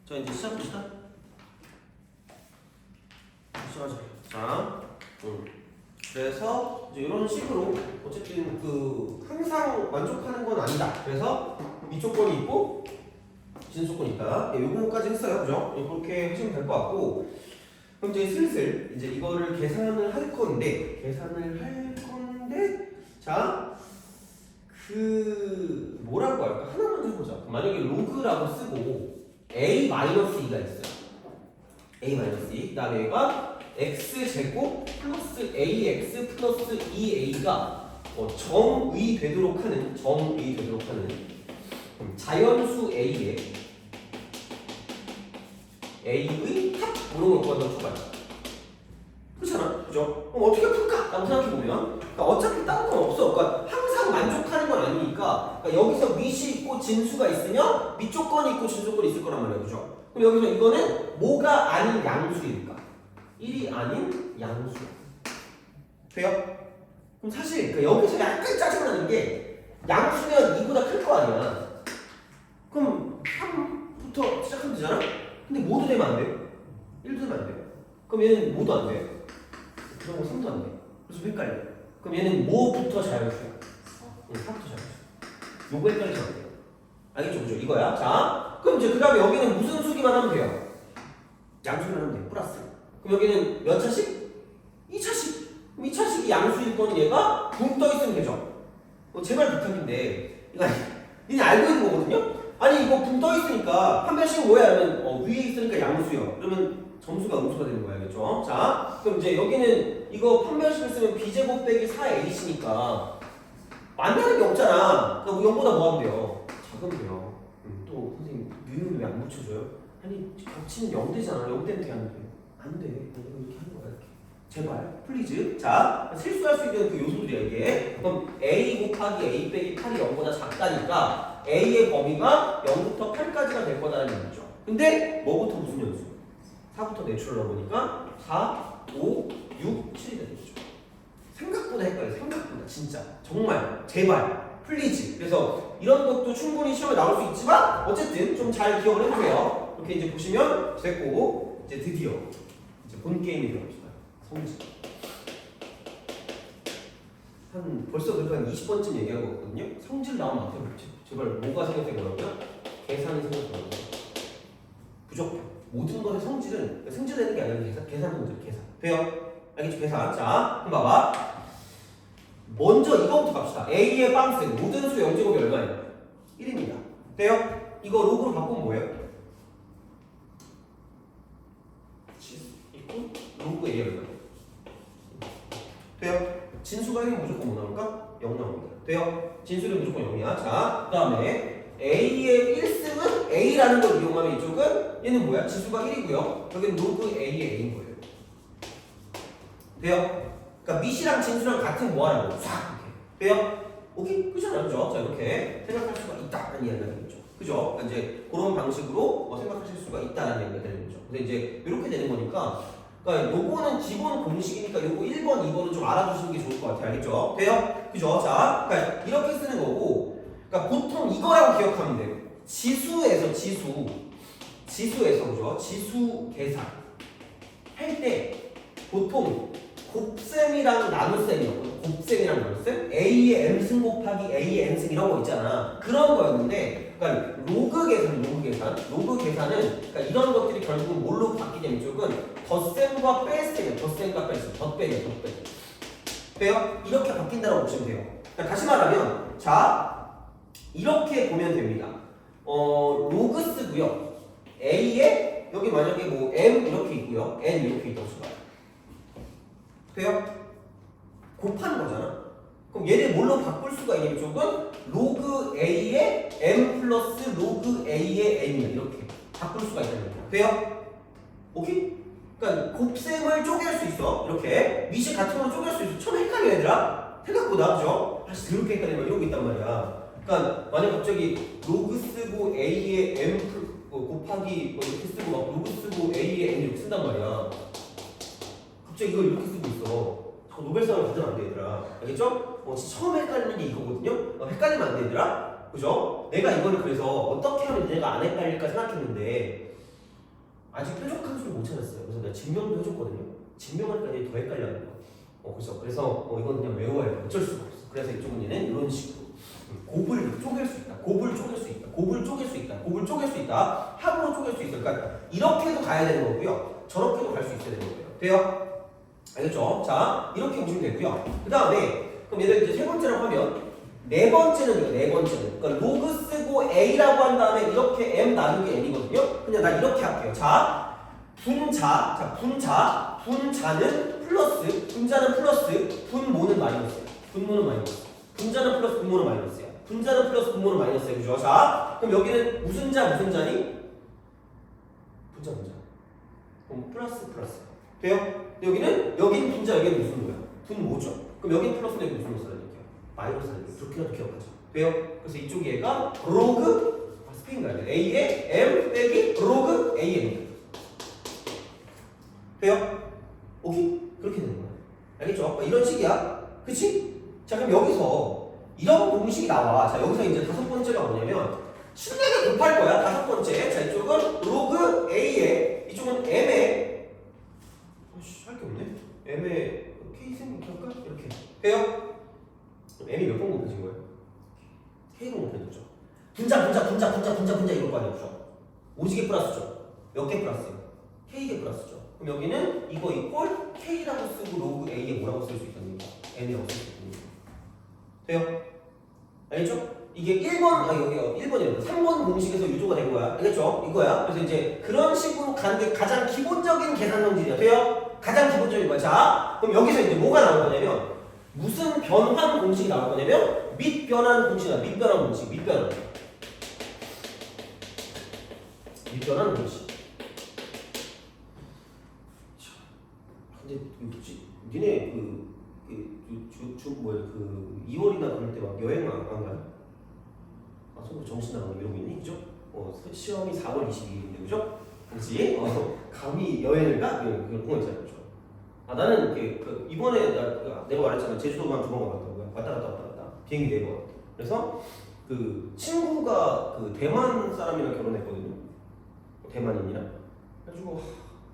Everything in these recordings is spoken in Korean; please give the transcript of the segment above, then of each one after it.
자, 이제 시작합시다. 시작하자. 자, 그래서 이제 이런 식으로 어쨌든 그 항상 만족하는 건 아니다. 그래서 미조건이 있고 진수조건이 있다. 예, 요거까지 했어요, 그죠? 예, 그렇게 하시면 될 것 같고, 그럼 이제 슬슬 이제 이거를 계산을 할 건데, 자, 그 뭐라고 할까? 하나만 해보자. 만약에 로그라고 쓰고 a-2가 있어요. a-2. 그다음에 얘가 x제곱 플러스 ax 플러스 2a가 정의 되도록 하는 자연수 a의 합 이런 걸 넣어줘봐요. 그렇잖아, 그죠? 그럼 어떻게 풀까? 라고 생각해보면, 그러니까 어차피 다른 건 없어. 그러니까 항상 만족하는 건 아니니까, 그러니까 여기서 밑이 있고 진수가 있으면 밑 조건이 있고 진 조건이 있을 거란 말이야, 그죠? 그럼 여기서 이거는 뭐가 아닌 양수일까? 1이 아닌 양수. 돼요? 그럼 사실 그러니까 여기서 약간 짜증나는 게 양수면 2보다 클 거 아니야. 그럼 3부터 시작하면 되잖아? 근데 뭐도 되면 안 돼요? 1도 되면 안 돼요. 그럼 얘는 뭐도 안 돼요? 그런 거 3도 안 돼. 그래서 헷갈려. 그럼 얘는 뭐부터 자연수야? 4부터 자연수. 요거 헷갈리지 않아요. 알겠죠? 그죠? 이거야. 자, 그럼 이제 그 다음에 여기는 무슨 수기만 하면 돼요? 양수기만 하면 돼요. 플러스. 그럼 여기는 몇 차식? 2차식. 그럼 2차식이 양수일 거는 얘가 붕 떠 있으면 되죠? 제발 부탁인데, 이거 니네 알고 있는 거거든요? 아니, 이거 붕 떠 있으니까 한 변씩 뭐야? 하면 위에 있으니까 양수요. 그러면 점수가 음수가 되는 거야, 알겠죠? 자, 그럼 이제 여기는 이거 판별식을 쓰면 b제곱 빼기 4h니까 만나는 게 없잖아. 그럼 0보다 뭐 하면 돼요? 작으면 돼요. 또 선생님 유는 왜 안 붙여줘요? 아니 겹치는 0 되잖아. 0 되면 돼안 돼? 안 돼. 이렇게 하는 거야 이렇게. 제발 플리즈. 자, 실수할 수 있는 그 요소들이야 이게. 그럼 a 곱하기 a 빼기 8이 0보다 작다니까 a의 범위가 0부터 8까지가 될 거다라는 얘기죠. 근데 뭐부터 무슨 연수? 4부터 내추럴 넣어보니까 4, 5, 6, 7이 되는 거죠. 생각보다 헷갈려요. 생각보다 진짜 정말 제발 플리즈. 그래서 이런 것도 충분히 시험에 나올 수 있지만 어쨌든 좀 잘 기억을 해주세요. 이렇게 이제 보시면 됐고 이제 드디어 이제 본 게임이 들어갑시다. 성질. 한 벌써 그래도 한 20번쯤 얘기한 거거든요. 성질 나오면 어떻게 볼지. 제발 뭐가 생각되더라고요? 계산이 생각되더라고요. 부족해. 모든 것의 성질은 승질되는 게 아니라 계산 성질, 계산. 돼요? 알겠죠? 계산. 자, 그럼 봐봐. 먼저 이거부터 갑시다. A의 빵승, 모든 수 0제곱이 얼마예요? 1입니다. 돼요? 이거 로그로 바꾸면 뭐예요? 있고 로그 A의 얼마예요? 돼요? 진수가 1이면 무조건 뭐 나올까? 0 나옵니다. 돼요? 진수는 무조건 0이야. 자, 그 다음에 A의 1승은 A라는 걸 이용하면 이쪽은 얘는 뭐야? 지수가 1이고요. 여기는 로그 A의 A인 거예요. 돼요? 그러니까 밑이랑 진수랑 같은 뭐 하는 거? 싹 이렇게. 돼요? 오케이? 그잖아요. 그죠? 자, 이렇게 생각할 수가 있다는 이야기가 되는 거죠. 그죠? 그러니까 이제 그런 방식으로 생각하실 수가 있다는 이야기가 되는 거죠. 근데 이제 이렇게 되는 거니까 그러니까 요거는 기본 공식이니까 요거 1번, 2번은 좀 알아두시는 게 좋을 것 같아요. 알겠죠? 돼요? 그죠? 자, 그러니까 이렇게 쓰는 거고 그러니까 보통 이거라고 기억하면 돼요. 지수에서 그죠? 지수 계산 할 때 보통 곱셈이랑 나눗셈이었거든. 곱셈이랑 나눗셈, a의 m승 곱하기 a의 n승 이런 거 있잖아. 그런 거였는데, 그러니까 로그 계산은 그러니까 이런 것들이 결국은 뭘로 바뀌냐면 이쪽은 덧셈과 뺄셈이에요. 덧셈과 뺄셈, 덧빼기야, 덧빼기. 돼요? 이렇게 바뀐다고 보시면 돼요. 그러니까 다시 말하면, 자, 이렇게 보면 됩니다. 로그 쓰고요. a에 여기 만약에 뭐 m 이렇게 있고요, n 이렇게 있다고 쳐봐요. 돼요? 곱하는 거잖아. 그럼 얘를 뭘로 바꿀 수가 있냐면 이쪽은 로그 a의 m 플러스 로그 a의 n이야. 이렇게 바꿀 수가 있다는 거야. 돼요? 오케이? 그러니까 곱셈을 쪼갤 수 있어. 이렇게 밑이 같은 걸로 쪼갤 수 있어. 처음에 헷갈려 얘들아. 생각보다 그죠? 사실 그렇게 헷갈리면 이러고 있단 말이야. 그러니까 만약 갑자기 로그 쓰고 a의 m 곱하기 뭐 이렇게 쓰고 막 로그 쓰고 a의 n 이렇게 쓴단 말이야. 갑자기 이걸 이렇게 쓰고 있어. 노벨상을 받으면 안 돼, 얘들아. 알겠죠? 처음에 헷갈리는 게 이거거든요? 헷갈리면 안 돼, 얘들아. 그죠? 내가 이거를 그래서 어떻게 하면 내가 안 헷갈릴까 생각했는데, 아직 뾰족한 수를 못 찾았어요. 그래서 내가 증명도 해줬거든요. 증명하니까 이제 더 헷갈려하는 거야. 그래서 이건 그냥 외워야 돼. 어쩔 수가 없어. 그래서 이쪽 문제는 이런 식으로 곱을 쪼갤 수 있다. 곱을 쪼갤 수 있다. 곱을 쪼갤 수 있다. 곱을 쪼갤 수 있다. 합으로 쪼갤 수 있어. 그러니까 이렇게도 가야 되는 거고요. 저렇게도 갈 수 있어야 되는 거예요. 돼요? 알겠죠? 자, 이렇게 보시면 되고요. 그 다음에 그럼 얘들 이제 세 번째라고 하면 네 번째는 이거 네 번째는 그러니까 로그 쓰고 a라고 한 다음에 이렇게 m 나누기 n이거든요. 그냥 나 이렇게 할게요. 자, 분자는 플러스, 분자는 플러스, 분모는 마이너스야. 분모는 마이너스. 분자는 플러스, 분모는 마이너스야. 분자는 플러스, 분모는 마이너스야. 그죠? 자, 그럼 여기는 무슨 자니? 분자. 그럼 플러스. 돼요? 여기는 분자, 여기는 무슨 모야? 분모죠. 그럼 여기는 플러스인데 여기 무슨 모 써야 될게요? 마이너스 하는 거. 그렇게라도 기억하죠. 돼요? 그래서 이쪽 얘가 로그 스페인가 아니야. a의 m 빼기 로그 an. 돼요? 오케이? 그렇게 되는 거야. 알겠죠? 이런 식이야. 그치? 자, 그럼 여기서 이런 공식이 나와. 자, 여기서 이제 다섯 번째가 뭐냐면 실내가 곱할 거야. 다섯 번째. 자, 이쪽은 로그 a에 이쪽은 m에 할 게 없네. m에 k 생 이렇게 할까? 이렇게 돼요? m이 몇 번 곱해진 거예요? k로 곱해졌죠. 분자 이럴 거 아니야, 그죠? 오지게 플러스죠. 몇 개 플러스요? k개 플러스죠. 그럼 여기는 이거 이꼴 k라고 쓰고 로그 a에 뭐라고 쓸 수 있다는 거야? n이라고 쓸 수 있다는 거야. 돼요? 알겠죠? 이게 1번이에요. 3번 공식에서 유도가 된 거야. 알겠죠? 이거야. 그래서 이제 그런 식으로 가는 게 가장 기본적인 계산 성질이야. 돼요? 가장 기본적인 거야. 자, 그럼 여기서 이제 뭐가 나올 거냐면 무슨 변환 공식이 나올 거냐면 밑변환 공식이야. 밑변환 공식. 밑변환 공식. 근데 뭐지? 니네 그 2월이나 그럴 때 막 여행 안 가요? 아, 속 정신 나가고 이러고 있니? 그죠? 시험이 4월 22일인데, 그죠? 그렇지? 감히 여행을 가? 그런 거 있잖아요, 그죠? 아, 나는 이번에 내가 말했잖아. 제주도만 2번 가봤다고요. 왔다 갔다. 비행기 4번. 그래서 그 친구가 그 대만 사람이랑 결혼했거든요. 대만인이랑. 그래가지고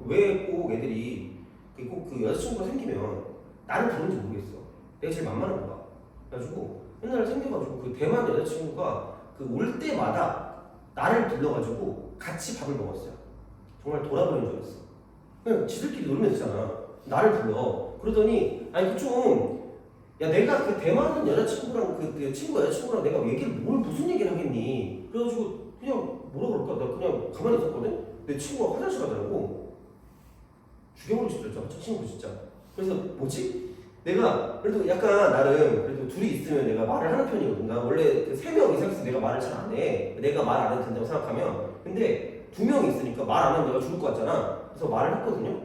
왜 꼭 애들이 꼭 그 여자친구가 생기면 나는 그런지 모르겠어. 내가 제일 만만한 거야. 그래가지고 옛날에 생겨가지고 그 대만 여자친구가 그 올 때마다 나를 불러가지고 같이 밥을 먹었어요. 정말 돌아버린 줄 알았어. 그냥 지들끼리 놀면 되잖아. 나를 불러. 그러더니 아니 야 내가 그 대만 여자친구랑 그 친구 여자친구랑 내가 무슨 얘기를 하겠니? 그래가지고 그냥 뭐라 그럴까? 나 그냥 가만히 있었거든. 내 친구가 화장실 가더라고. 죽여버리고 싶더라, 저 친구 진짜. 그래서 뭐지? 내가 그래도 약간 나름 그래도 둘이 있으면 내가 말을 하는 편이거든. 나 원래 3명 이상 있으면 내가 말을 잘 안 해. 내가 말 안 해도 된다고 생각하면. 근데 2명 있으니까 말 안 하면 내가 죽을 것 같잖아. 그래서 말을 했거든요.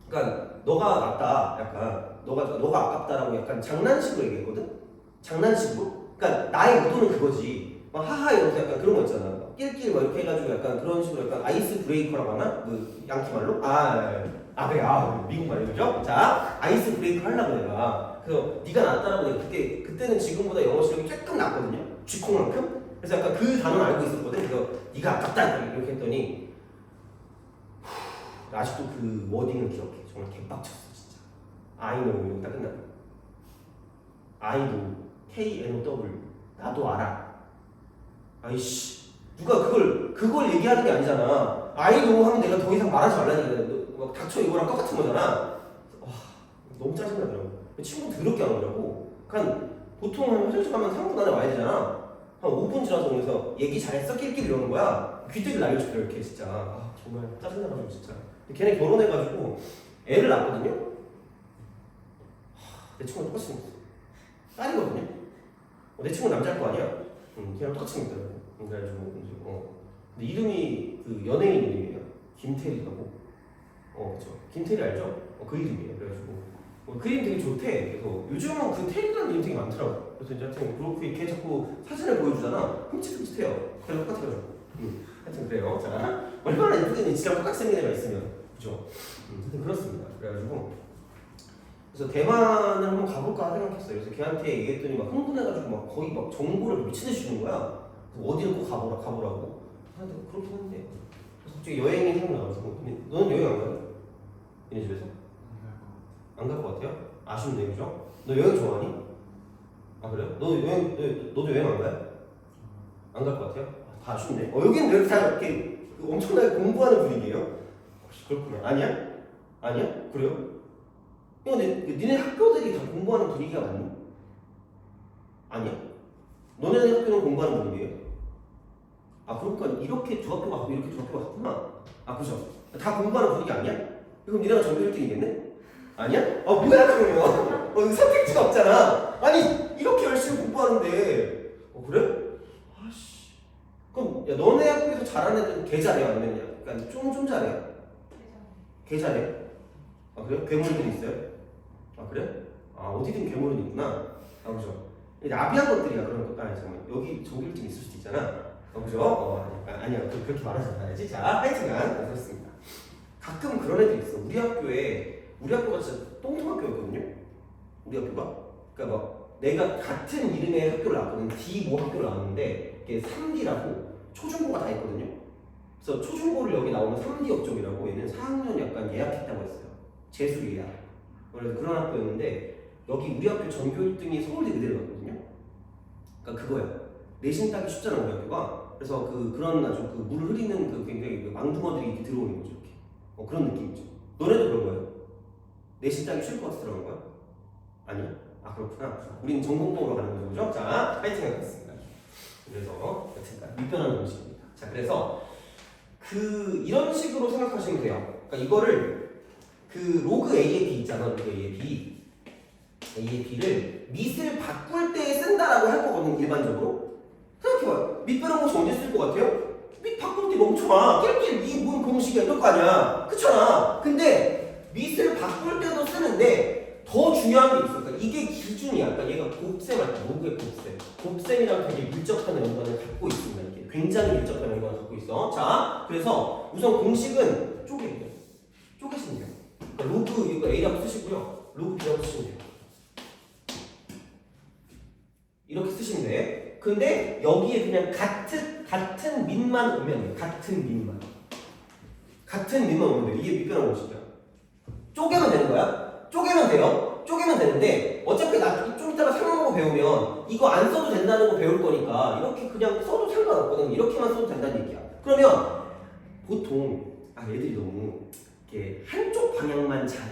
그러니까 너가 낫다, 약간 너가 아깝다라고 약간 장난식으로 얘기했거든. 장난식으로. 그러니까 나의 의도는 그거지. 막 하하 이러면서 약간 그런 거 있잖아. 낄낄 막 이렇게 해가지고 약간 그런 식으로 약간 아이스 브레이커라고 하나? 그 양키 말로? 그래. 미국 말이죠. 자, 아이스 브레이커 하려고 내가. 그래서 네가 낫다라고 내가 그때는 지금보다 영어 실력이 조금 낫거든요. 쥐콩만큼. 그래서 약간 그 단어는 알고 있었거든. 그래서 네가 아깝다 이렇게 했더니 아직도 그 워딩을 기억해. 정말 개빡쳤어 진짜. I know 이러고 딱 끝나. I know KNOW 나도 알아. 아이씨 누가 그걸 얘기하는 게 아니잖아. I know 하면 내가 더 이상 말하지 말라니까. 막 닥쳐 이거랑 똑같은 거잖아. 와 너무 짜증나더라고. 친구 더럽게 안 오더라고. 보통 한 화장실 가면 3분 안에 와야 되잖아. 한 5분 지나서 오면서 얘기 잘했어? 낄낄 이러는 거야. 귀때를 날려주더라 이렇게 진짜. 정말 짜증나가지고 진짜. 걔네 결혼해가지고 애를 낳았거든요. 내 친구랑 똑같이 생겼어. 딸이거든요. 내 친구는 남자일 거 아니야. 걔랑 똑같이 생겼더라고. 그래가지고 근데 이름이 그 연예인 이름이에요. 김태리라고. 그쵸. 김태리 알죠? 그 이름이에요. 그래가지고 그 이름 되게 좋대. 그래서 요즘은 그 테리라는 이름 되게 많더라고. 그래서 이제 하여튼 그렇게 걔 자꾸 사진을 보여주잖아. 흠칫흠칫해요. 그래서 똑같아가지고. 하여튼 그래요. 자, 얼마나 예쁘겠니? 진짜 똑같이 생긴 애가 있으면. 그죠? 하여튼 그렇습니다. 그래가지고 그래서 대만을 한번 가볼까 생각했어요. 그래서 걔한테 얘기했더니 막 흥분해가지고 막 거의 막 정보를 미친 듯이 주는 거야. 어디를 꼭 가보라고. 하여튼 그렇긴 한데 갑자기 여행이 생각나서 너는 여행 안 가요? 얘네 집에서? 안 갈 것 같아요? 아쉽네 그죠? 너 여행 좋아하니? 아 그래요? 너도 여행 안 가요? 안 갈 것 같아요? 다 아쉽네. 여기는 왜 이렇게 다 이렇게 엄청나게 공부하는 분위기예요? 혹시 그렇구나. 아니야? 아니야? 그래요? 근데 니네 학교들이 다 공부하는 분위기가 맞니? 아니야? 너네네 학교는 공부하는 분위기예요? 아 그러니까 이렇게 두 학교가 같고 이렇게 두 학교가 같구나. 아 그죠? 다 공부하는 분위기 아니야? 그럼 니네가 전교 1등이겠네? 아니야? 아 뭐야 그러면? 이거 선택지가 없잖아. 아니 이렇게 열심히 공부하는데 그래? 아씨 그럼 야 너네 학교에서 잘하는 애들은 개 잘해 아니면 약간 좀 잘해? 개 잘해? 아 그래? 괴물들이 있어요? 아 그래? 아 어디든 괴물은 있구나. 아 그죠? 나비한 것들이야 그런 것도 아니 잠깐만 여기 전교 1등 있을 수도 있잖아. 그죠? 아니야 그렇게 말하지 않아야지. 자 하여튼간 그렇습니다. 가끔 그런 애들 있어. 우리 학교가 진짜 똥통학교였거든요. 우리 학교가. 그러니까 막 내가 같은 이름의 학교를 나왔거든. D 모 학교를 나왔는데 이게 3D라고 초중고가 다 있거든요. 그래서 초중고를 여기 나오는 3D 업종이라고 얘는 4학년 약간 예약했다고 했어요. 재수 예약. 그래서 그런 학교였는데 여기 우리 학교 전교 1등이 서울대 의대를 갔거든요. 그러니까 그거야. 내신 따기 쉽잖아 우리 학교가. 그래서 그런 아주 물 흐리는 굉장히 망둥어들이 이렇게 들어오는 거죠 이렇게. 그런 느낌이죠. 너네도 그런 거예요? 내신 따기 쉬울 것 같아서 들어간 거야? 아니야? 아 그렇구나. 우리는 전공법으로 가는 거죠, 그죠? 자, 파이팅 하겠습니다. 그래서 여튼간 미변하는 공식입니다. 자, 그래서 이런 식으로 생각하시면 돼요. 그러니까 이거를 로그 A의 B 있잖아, 로그 A의 B를 밑을 바꿀 때 쓴다라고 할 거거든 일반적으로. 생각해봐요. 밑변한 공식 언제 쓸 것 같아요? 밑 바꿀 때 멈춰봐. 낄낄 이뭔 공식이야 이럴 거 아니야. 그렇잖아. 근데 밑을 바꿀 때도 쓰는데 더 중요한 게 있어. 그러니까 이게 기준이야. 그러니까 얘가 곱셈할 때 로그의 곱셈이랑 되게 밀접한 연관을 갖고 있습니다. 이게 굉장히 밀접한 연관을 갖고 있어. 자, 그래서 우선 공식은 쪼개시면 돼요. 그러니까 로그 이거 A라고 쓰시고요. 로그 B라고 쓰시면 돼요. 이렇게 쓰시면 돼. 근데 여기에 그냥 같은 민만 오면 돼요. 같은 민만 오면 돼요. 이게 밑변한 공식이야. 쪼개면 되는 거야. 쪼개면 돼요. 쪼개면 되는데 어차피 좀 이따가 상용어 배우면 이거 안 써도 된다는 거 배울 거니까 이렇게 그냥 써도 상관없거든. 이렇게만 써도 된다는 얘기야. 그러면 보통 애들이 너무 이렇게 한쪽 방향만 잘해.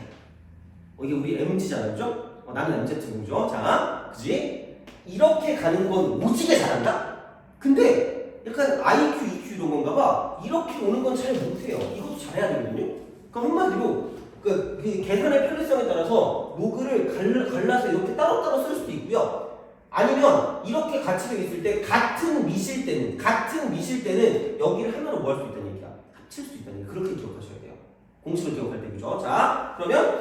이게 우리 MG잖아, 그죠? 나는 MZ고죠. 자, 그지? 이렇게 가는 건 오지게 잘한다? 근데 약간 IQ, EQ 이런 건가 봐. 이렇게 오는 건 잘 못해요. 이것도 잘해야 되거든요? 그러니까 한마디로 그 계산의 편리성에 따라서 로그를 갈라서 이렇게 따로따로 쓸 수도 있고요. 아니면 이렇게 같이 되어 있을 때 같은 미실 때는 여기를 하나로 뭐 할 수 있다는 얘기야. 합칠 수 있다는 얘기야. 그렇게 기억하셔야 돼요. 공식을 기억할 때, 그죠? 자, 그러면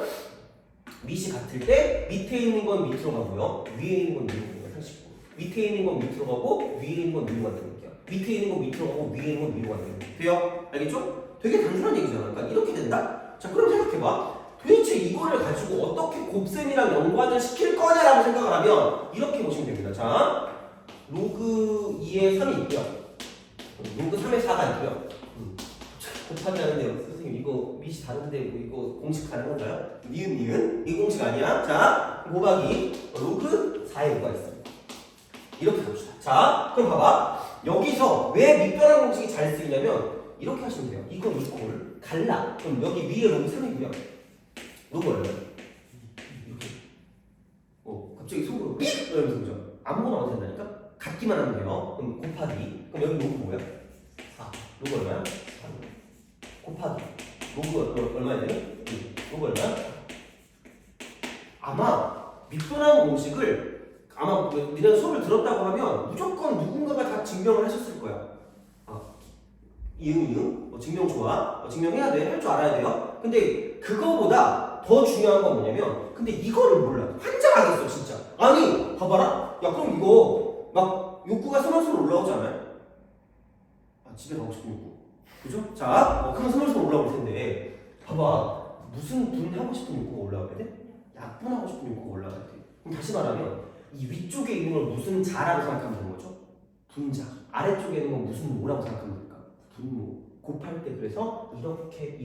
밑이 같을 때 밑에 있는 건 밑으로 가고요. 위에 있는 건 위로 가고요. 상식으로. 밑에 있는 건 밑으로 가고 위에 있는 건 위로 간다는 얘기야. 밑에 있는 건 밑으로 가고 위에 있는 건 위로 간다는 얘기야. 돼요? 알겠죠? 되게 단순한 얘기잖아. 그러니까 이렇게 된다? 자, 그럼 생각해봐. 도대체 이거를 가지고 어떻게 곱셈이랑 연관을 시킬 거냐라고 생각을 하면 이렇게 보시면 됩니다. 자, 로그 2에 3이 있고요. 로그 3에 4가 있고요. 곱하기 하는데요. 선생님 이거 밑이 다른데 이거 공식 다른 건가요? 니은 이 공식 아니야. 자, 곱하기 로그 4에 5가 있습니다. 이렇게 갑시다. 자, 그럼 봐봐. 여기서 왜 밑변환 공식이 잘 쓰이냐면 이렇게 하시면 돼요. 이거 이꼴 갈라. 그럼 여기 위에 로그 3이고요. 로그 얼마야? 이렇게. 갑자기 속으로 삑! 이러면서 그죠? 아무거나 와도 된다니까? 같기만 하면 돼요. 그럼 곱하기. 그럼 여기 로그 뭐야? 4. 로그 얼마야? 4. 곱하기. 로그 얼마야 되니? 로그 얼마야? 아마 밑변환 공식을 아마 니네 수업을 들었다고 하면 무조건 누군가가 다 증명을 하셨을 거야. 이응 증명 좋아. 증명해야 돼. 할 줄 알아야 돼요. 근데 그거보다 더 중요한 건 뭐냐면 근데 이거를 몰라. 환장하겠어 진짜. 아니 봐봐라. 야 그럼 이거 막 욕구가 스멀스멀 올라오지 않아요? 집에 가고 싶은 욕구. 그죠? 자 그러면 스멀스멀 올라올 텐데 봐봐. 무슨 분 하고 싶은 욕구가 올라와야 돼? 약분하고 싶은 욕구가 올라와야 돼. 그럼 다시 말하면 이 위쪽에 있는 걸 무슨 자라고 생각하면 되는 거죠? 분자. 아래쪽에 있는 건 무슨 뭐라고 생각하면 될까? 분모. 곱할 때 그래서 이렇게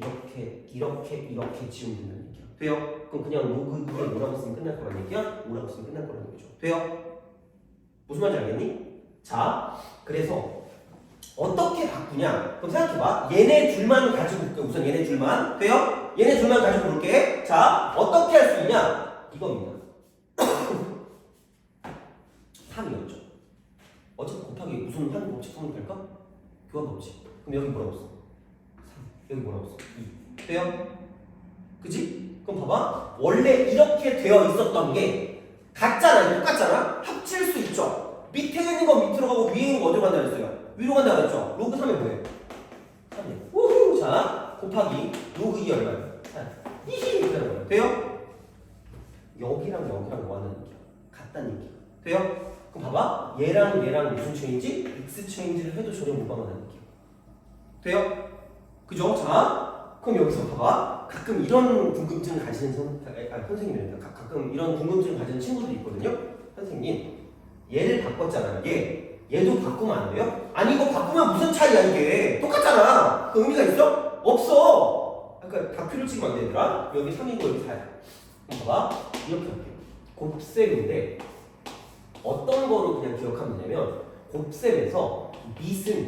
지우면 된다는 얘기야. 돼요? 그럼 그냥 로그 이게 뭐라고 쓰면 끝날 거란 얘기야? 뭐라고 쓰면 끝날 거란 얘기죠. 돼요? 무슨 말인지 알겠니? 자, 그래서 어떻게 바꾸냐? 그럼 생각해봐. 얘네 둘만 가지고 볼게. 우선 얘네 둘만. 돼요? 얘네 둘만 가지고 볼게. 자, 어떻게 할 수 있냐? 이겁니다. 3이었죠. 어차피 곱하기 무슨 한 법칙 쓰면 될까? 교환 법칙. 그럼 여기 뭐라고 써? 3. 여기 뭐라고 써? 2. 돼요? 그치? 그럼 봐봐. 원래 이렇게 되어 있었던 게 같잖아. 똑같잖아. 합칠 수 있죠. 밑에 있는 건 밑으로 가고 위에 있는 거 어디로 간다 그랬어요? 위로 간다 그랬죠? 로그 3이 뭐예요? 3이에요. 우후! 자, 곱하기 로그 2 얼마예요? 4. 이히! 이렇게 하는 거예요. 돼요? 여기랑 여기랑 뭐 하는 얘기야? 같다는 얘기야. 돼요? 그럼 봐봐. 얘랑 무슨 체인지? X 체인지를 해도 전혀 못 방한다는 얘기야. 돼요? 그죠? 자, 그럼 여기서 봐봐. 가끔 이런 궁금증을 가지는 선생님이란다. 가끔 이런 궁금증을 가지는 친구들이 있거든요. 선생님, 얘를 바꿨잖아요. 얘도 바꾸면 안 돼요? 아니 이거 바꾸면 무슨 차이야 이게? 똑같잖아. 그 의미가 있어? 없어. 그러니까 다큐를 찍으면 안 되더라. 여기 3이고 여기 4야. 그럼 봐봐. 이렇게 할게요. 곱셈인데 어떤 거로 그냥 기억하면 되냐면 곱셈에서 밑은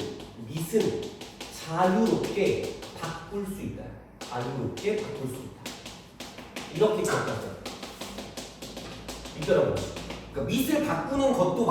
자유롭게 바꿀 수 있다. 자유롭게 바꿀 수 있다. 이렇게 기억하세요. 이거라고. 그러니까 밑을 바꾸는 것도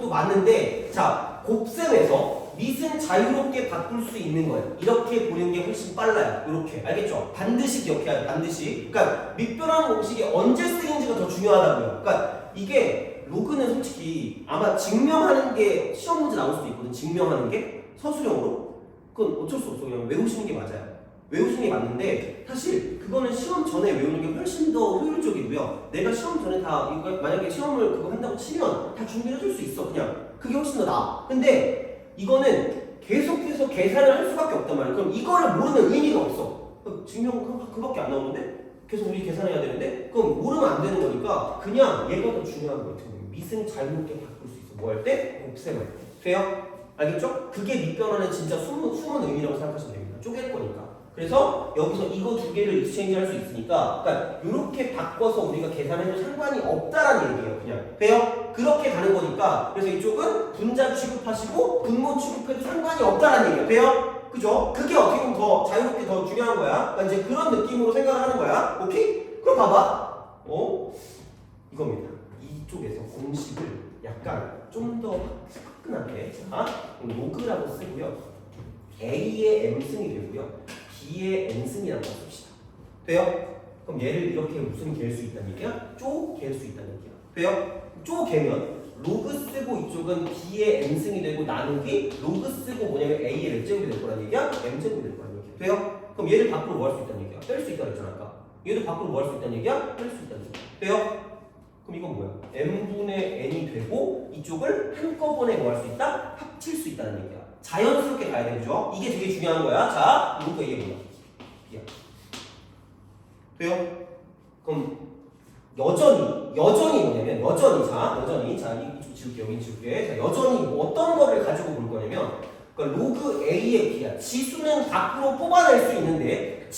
맞는데 자, 곱셈에서 밑은 자유롭게 바꿀 수 있는 거예요. 이렇게 보는 게 훨씬 빨라요. 이렇게. 알겠죠? 반드시 기억해야 돼. 반드시. 그러니까 밑변환 공식이 언제 쓰이는지가 더 중요하다고요. 그러니까 이게 로그는 솔직히 아마 증명하는 게 시험 문제 나올 수도 있거든. 증명하는 게 서술형으로. 그건 어쩔 수 없어. 그냥 외우시는 게 맞아요. 외우시는 게 맞는데 사실 그거는 시험 전에 외우는 게 훨씬 더 효율적이고요. 내가 시험 전에 다 이거 만약에 시험을 그거 한다고 치면 다 준비를 해줄 수 있어. 그냥 그게 훨씬 더 나아. 근데 이거는 계속해서 계산을 할 수밖에 없단 말이야. 그럼 이거를 모르면 의미가 없어. 증명 그밖에 안 나오는데 계속 우리 계산해야 되는데 그럼 모르면 안 되는 거니까 그냥 얘가 더 중요한 거예요. 밑은 자유롭게 바꿀 수 있어. 뭐 할 때? 곱셈할 때. 돼요? 알겠죠? 그게 밑변환의 진짜 숨은 의미라고 생각하시면 됩니다. 쪼갤 거니까. 그래서 여기서 이거 두 개를 익스체인지 할 수 있으니까 그러니까 이렇게 바꿔서 우리가 계산해도 상관이 없다라는 얘기예요. 그냥. 돼요? 그렇게 가는 거니까 그래서 이쪽은 분자 취급하시고 분모 취급해도 상관이 없다라는 얘기예요. 돼요? 그죠? 그게 어떻게 보면 더 자유롭게 더 중요한 거야. 그러니까 이제 그런 느낌으로 생각을 하는 거야. 오케이? 그럼 봐봐. 이겁니다. 이쪽에서 공식을 약간 좀 더 화끈하게 자, 로그라고 쓰고요. A의 M승이 되고요. B의 N승이라고 씁시다. 돼요? 그럼 얘를 이렇게 무슨 갤 수 있다는 얘기야? 쪼 갤 수 있다는 얘기야. 돼요? 쪼 개면 로그 쓰고 이쪽은 B의 M승이 되고 나누기 로그 쓰고 뭐냐면 A의 몇 제곱이 될 거란 얘기야? M제곱이 될 거란 얘기야. 돼요? 그럼 얘를 밖으로 뭐 할 수 있다는 얘기야? 뺄 수 있다고 했잖아 아까. 얘도 밖으로 뭐 할 수 있다는 얘기야? 뺄 수 있다는 얘기야. 돼요? 그럼 이건 뭐야? M분의 N이 되고 이쪽을 한꺼번에 뭐 할 수 있다? 합칠 수 있다는 얘기야. 자연스럽게 가야 되죠? 이게 되게 중요한 거야. 자, 이것도 이게 뭐야? B야. 돼요? 그럼 여전히 뭐냐면 여전히 자 이쪽 지울게 여기 지울게. 자 여전히 뭐 어떤 거를 가지고 볼 거냐면 그러니까 로그 A의 B야. 지수는 밖으로 뽑아낼 수 있는데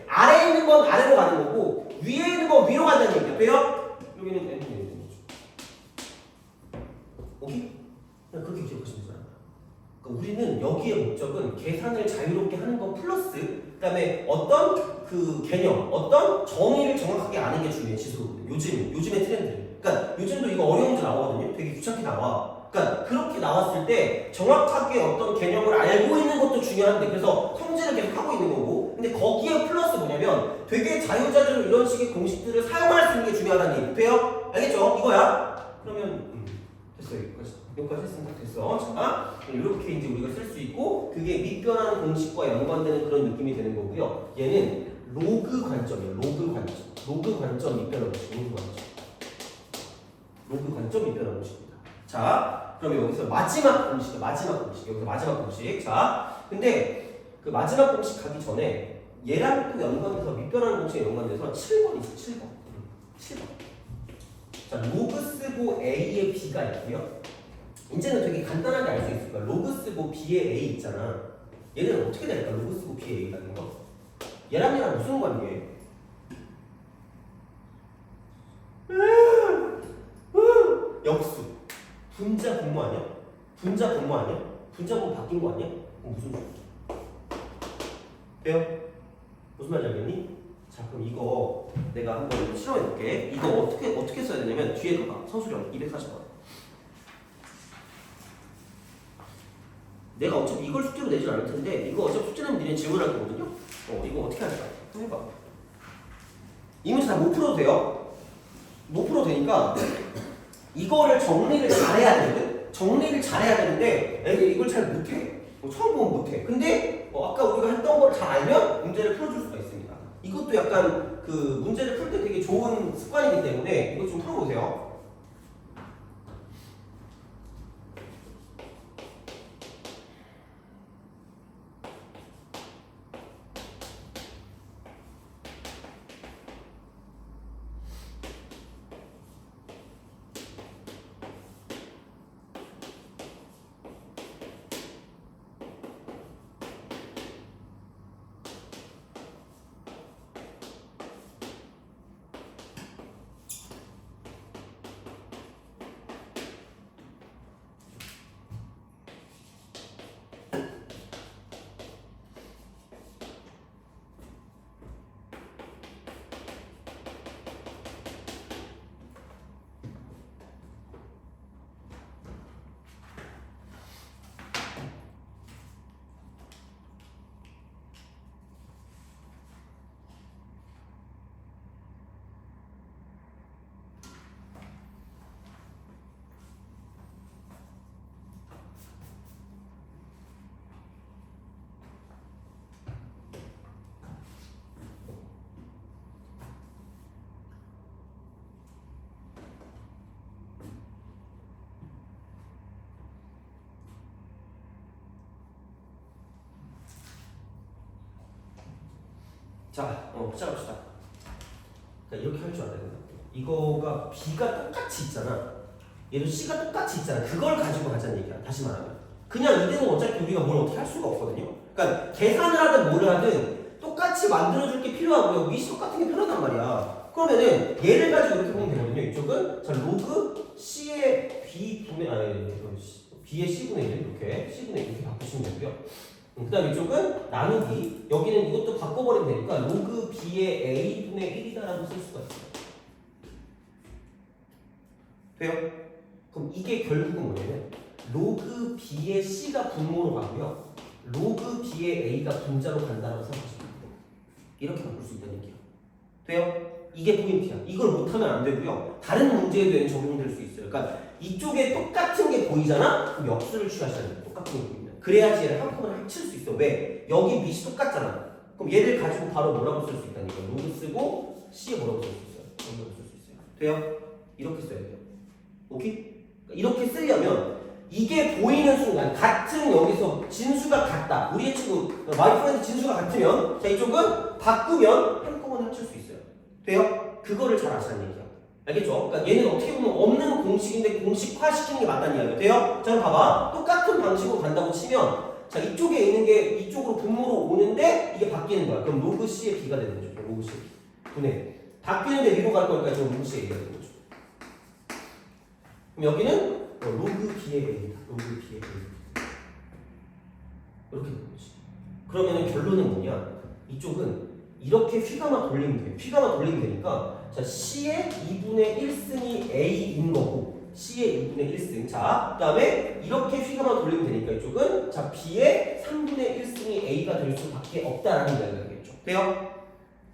아래에 있는 건 아래로 가는 거고 위에 있는 건 위로 간다는 얘기야. 돼요? 여기는 N분의 1이 되는 거죠. 오케이? 그냥 그렇게 기억하시면 되잖아. 그러니까 우리는 여기의 목적은 계산을 자유롭게 하는 거 플러스 그다음에 어떤 그 개념, 어떤 정의를 정확하게 아는 게 중요해. 지수로는 요즘의 트렌드. 그러니까 요즘도 이거 어려운 문제 나오거든요. 되게 귀찮게 나와. 그러니까 그렇게 나왔을 때 정확하게 어떤 개념을 알고 있는 것도 중요한데 그래서 성질을 계속 하고 있는 거고 근데 거기에 플러스 뭐냐면 되게 자유자재로 이런 식의 공식들을 사용할 수 있는 게 중요하다는 얘기 돼요? 알겠죠? 이거야? 그러면 됐어요. 여기까지 했으면 다 됐어. 자, 이렇게 이제 우리가 쓸 수 있고 그게 밑변환 공식과 연관되는 그런 느낌이 되는 거고요. 얘는 로그 관점이에요. 로그 관점 밑변환 공식. 로그 관점 밑변환 공식입니다. 자, 그러면 여기서 마지막 공식. 여기서 마지막 공식. 자, 근데 그 마지막 공식 가기 전에 얘랑 또 연관돼서 밑변환 공식에 연관돼서 7번 있어. 7번. 자, 로그 쓰고 A의 B가 있고요. 이제는 되게 간단하게 알 수 있을 거야. 로그 쓰고 b의 a 있잖아. 얘는 어떻게 될까? 로그 쓰고 b의 a라는 거. 얘랑 무슨 관계예요? 역수. 분자 분모 아니야? 분자 분모 아니야? 분자 분모 바뀐 거 아니야? 무슨 말이야? 돼요? 무슨 말인지 알겠니? 자, 그럼 이거 내가 한번 실험해 볼게. 이거 어떻게 써야 되냐면 뒤에 봐봐. 선수령 240번. 내가 어차피 이걸 숙제로 내질 않을 텐데 이거 어차피 숙제 내면 니네 질문할 거거든요. 이거 어떻게 할까? 한번 해봐. 이 문제 다 못 풀어도 돼요. 못 풀어도 되니까 이거를 정리를 잘해야 되거든. 정리를 잘해야 되는데 애들이 이걸 잘 못해. 처음 보면 못해. 근데 아까 우리가 했던 걸 잘 알면 문제를 풀어줄 수가 있습니다. 이것도 약간 그 문제를 풀 때 되게 좋은 습관이기 때문에 이거 좀 풀어보세요. 자, 시작합시다. 그러니까 이렇게 할 줄 알아야 된다. 이거가 B가 똑같이 있잖아. 얘도 C가 똑같이 있잖아. 그걸 가지고 하자는 얘기야. 다시 말하면. 그냥 이대로 어차피 우리가 뭘 어떻게 할 수가 없거든요. 그러니까 계산을 하든 뭘 하든 똑같이 만들어줄 게 필요하고요. 위시 똑같은 게 편하단 말이야. 그러면은 얘를 가지고 이렇게 보면 되거든요. 이쪽은 자 로그 C의 B분의 B의 C분의 1 이렇게 C분의 1 이렇게 바꾸시면 되고요. 그 다음에 이쪽은 나누기 여기는 이것도 바꿔버리면 되니까 로그 b의 a분의 1이다라고 쓸 수가 있어요. 돼요? 그럼 이게 결국은 뭐냐면 로그 b의 c가 분모로 가고요 로그 b의 a가 분자로 간다라고 생각하시면 돼요. 이렇게 바꿀 수 있다는 얘기야. 돼요? 이게 포인트야. 이걸 못하면 안 되고요 다른 문제에도 적용될 수 있어요. 그러니까 이쪽에 똑같은 게 보이잖아? 그럼 역수를 취하셔야 돼요. 똑같은 게 보이면. 그래야지 얘를 한꺼번에 합칠 수 있어. 왜? 여기 밑이 똑같잖아. 그럼 얘를 가지고 바로 뭐라고 쓸 수 있다니까. 로그 쓰고 C에 뭐라고 쓸 수 있어요? 뭐라고 쓸 수 있어요? 돼요? 이렇게 써야 돼요. 오케이? 이렇게 쓰려면 이게 보이는 순간 같은 여기서 진수가 같다. 우리의 친구 my friend 진수가 같으면 자 이쪽은 바꾸면 한꺼번에 합칠 수 있어요. 돼요? 그거를 잘 아시는 얘기야. 알겠죠? 그러니까 얘는 어떻게 보면 없는 공식인데 공식화시키는 게 맞다는 이야기예요. 돼요? 자, 봐봐. 똑같은 방식으로 간다고 치면 자, 이쪽에 있는 게 이쪽으로 분모로 오는데 이게 바뀌는 거야. 그럼 로그 C의 B가 되는 거죠. 로그 C의 B. 분해. 바뀌는데 위로 갈 거니까 지금 로그 C의 A가 되는 거죠. 그럼 여기는 로그 B의 A다. 로그 B의 A. 이렇게 되는 거지. 그러면 결론은 뭐냐? 이쪽은 이렇게 휘감아 돌리면 돼. 휘감아 돌리면 되니까 자 C의 2분의 1승이 A인 거고 C의 2분의 1승 자 그 다음에 이렇게 휘감아 돌리면 되니까 이쪽은 자 B의 3분의 1승이 A가 될 수밖에 없다라는 이야기가 되겠죠. 돼요?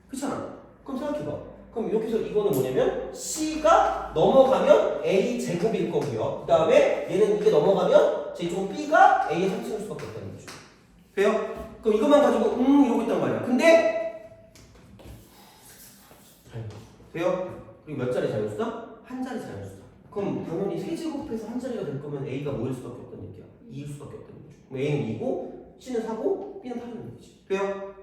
그렇잖아. 그럼 생각해봐. 그럼 여기서 이거는 뭐냐면 C가 넘어가면 A 제곱일 거고요. 그 다음에 얘는 이게 넘어가면 이쪽은 B가 A의 3승일 수밖에 없다는 거죠. 돼요? 그럼 이것만 가지고 이러고 있단 말이야. 근데 돼요? 그리고 몇 자리 자연수다? 한 자리 자연수다. 그럼 당연히 세제곱해서 한 자리가 될 거면 A가 뭐일 수밖에 없다는 얘기야. 2일 수밖에 없다는 거죠. 그럼 A는 2고 C는 4고 B는 8이라는 얘기지. 돼요?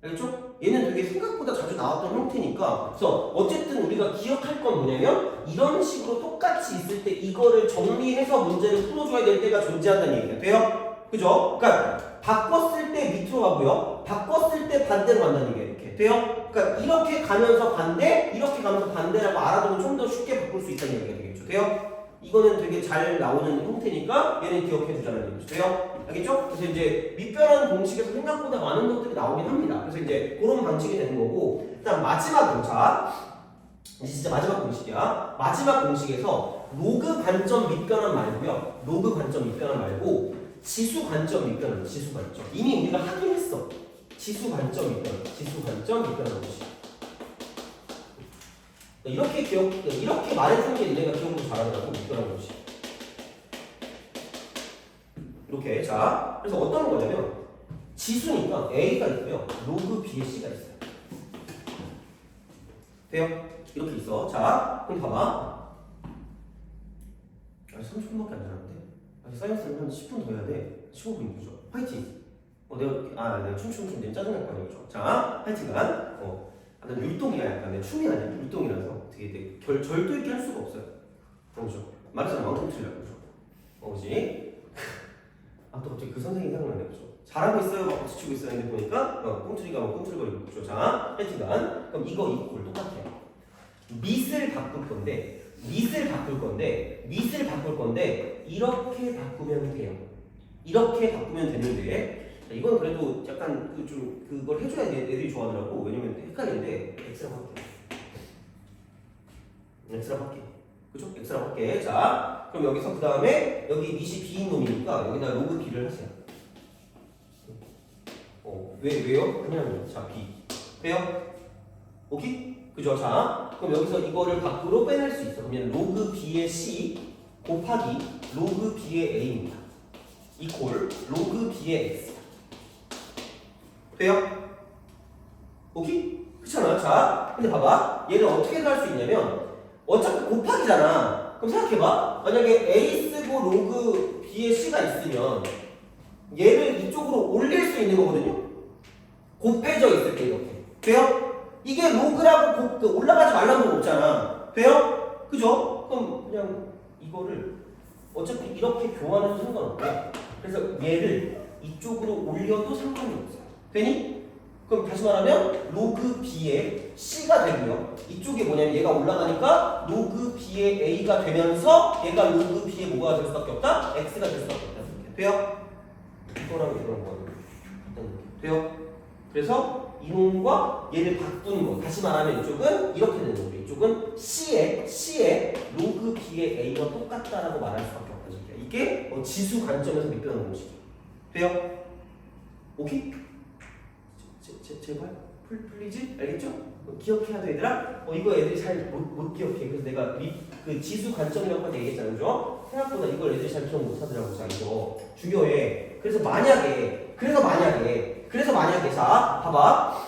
알겠죠? 얘는 되게 생각보다 자주 나왔던 형태니까 그래서 어쨌든 우리가 기억할 건 뭐냐면 이런 식으로 똑같이 있을 때 이거를 정리해서 문제를 풀어줘야 될 때가 존재한다는 얘기가 돼요? 그죠? 그러니까 바꿨을 때 밑으로 가고요. 바꿨을 때 반대로 간다는 얘기가 이렇게 돼요? 그러니까 이렇게 가면서 반대, 이렇게 가면서 반대라고 알아두면 좀 더 쉽게 바꿀 수 있다는 얘기가 되겠죠. 돼요? 이거는 되게 잘 나오는 형태니까 얘는 기억해 두자는 얘기죠. 돼요? 알겠죠? 그래서 이제 밑변환 공식에서 생각보다 많은 것들이 나오긴 합니다. 그래서 이제 그런 방식이 되는 거고 일단 마지막 공차 이제 진짜 마지막 공식이야. 마지막 공식에서 로그 관점 밑변환 말고요. 로그 관점 밑변환 말고 지수 관점 밑변환, 지수 관점. 이미 우리가 하긴 했어. 지수 관점 밑변환, 지수 관점 밑변환 공식. 이렇게 말해주는 게 얘네가 기억도 잘하더라고. 밑변환 공식. 이렇게. 자, 그래서 어떤 거냐면 지수니까 A가 있고요. 로그 B에 C가 있어요. 돼요? 이렇게 있어. 자, 그럼 봐봐. 30분밖에 안 지났는데? 사이언스는 한 10분 더 해야 돼. 15분이죠. 화이팅! 내가 춤추면 좀 짜증날 거 아니겠죠? 자, 하여튼간, 난 율동이야. 약간 내 춤이 아니야. 율동이라서 되게 절도 있게 할 수가 없어요. 그죠? 말해서 만큼 틀려고 그죠? 그지? 또 갑자기 그 선생님이 생각나네. 그죠? 잘하고 있어요. 막 박수 치고 있어요. 근데 보니까, 꿈틀이가 막 꿈틀거리고 있죠. 자, 하여튼간, 그럼 이거 이꼴 똑같아요. 밑을 바꿀 건데, 밑을 바꿀 건데, 이렇게 바꾸면 돼요. 이렇게 바꾸면 되는데, 이건 그래도 약간 그걸 해줘야 애들이 좋아하더라고. 왜냐면 헷갈리는데, X라고 할게. X라고 할게. 그죠? X라고 할게. 자, 그럼 여기서 그 다음에, 여기 밑이 B인 놈이니까, 여기다 로그 B를 하세요. 왜요? 그냥, 자, B. 돼요? 오케이? 그죠? 자, 그럼 여기서 이거를 밖으로 빼낼 수 있어. 그러면 로그 B의 C 곱하기 로그 B의 A입니다. 이퀄 로그 B의 X. 돼요? 오케이? 그렇잖아. 자, 근데 봐봐. 얘를 어떻게 할 수 있냐면 어차피 곱하기잖아. 그럼 생각해봐. 만약에 A 쓰고 로그 B의 C가 있으면 얘를 이쪽으로 올릴 수 있는 거거든요. 곱해져 있을 때 이렇게. 돼요? 이게 로그라고 올라가지 말라는 거 없잖아. 돼요? 그죠? 그럼 그냥 이거를 어차피 이렇게 교환해도 상관없고요. 그래서 얘를 이쪽으로 올려도 상관이 없어요. 되니? 그럼 다시 말하면 로그 B의 C가 되고요. 이쪽에 뭐냐면 얘가 올라가니까 로그 B의 A가 되면서 얘가 로그 B의 뭐가 될 수밖에 없다? X가 될 수밖에 없다. 돼요? 이거랑 이거랑 뭐하는 돼요? 그래서 이놈과 얘를 바꾸는 거. 다시 말하면 이쪽은 이렇게 되는 거죠. 이쪽은 C의 로그 B의 A와 똑같다라고 말할 수밖에 없다. 이게 지수 관점에서 밑변환 공식이에요. 돼요? 오케이? 제발 풀리지? 알겠죠? 기억해야 돼 얘들아? 이거 애들이 잘 못 기억해. 그래서 내가 그 지수 관점이라고 할 때 얘기했잖아요. 그죠? 생각보다 이걸 애들이 잘 기억 못 하더라고. 자, 이거 중요해. 그래서 만약에 자, 봐봐.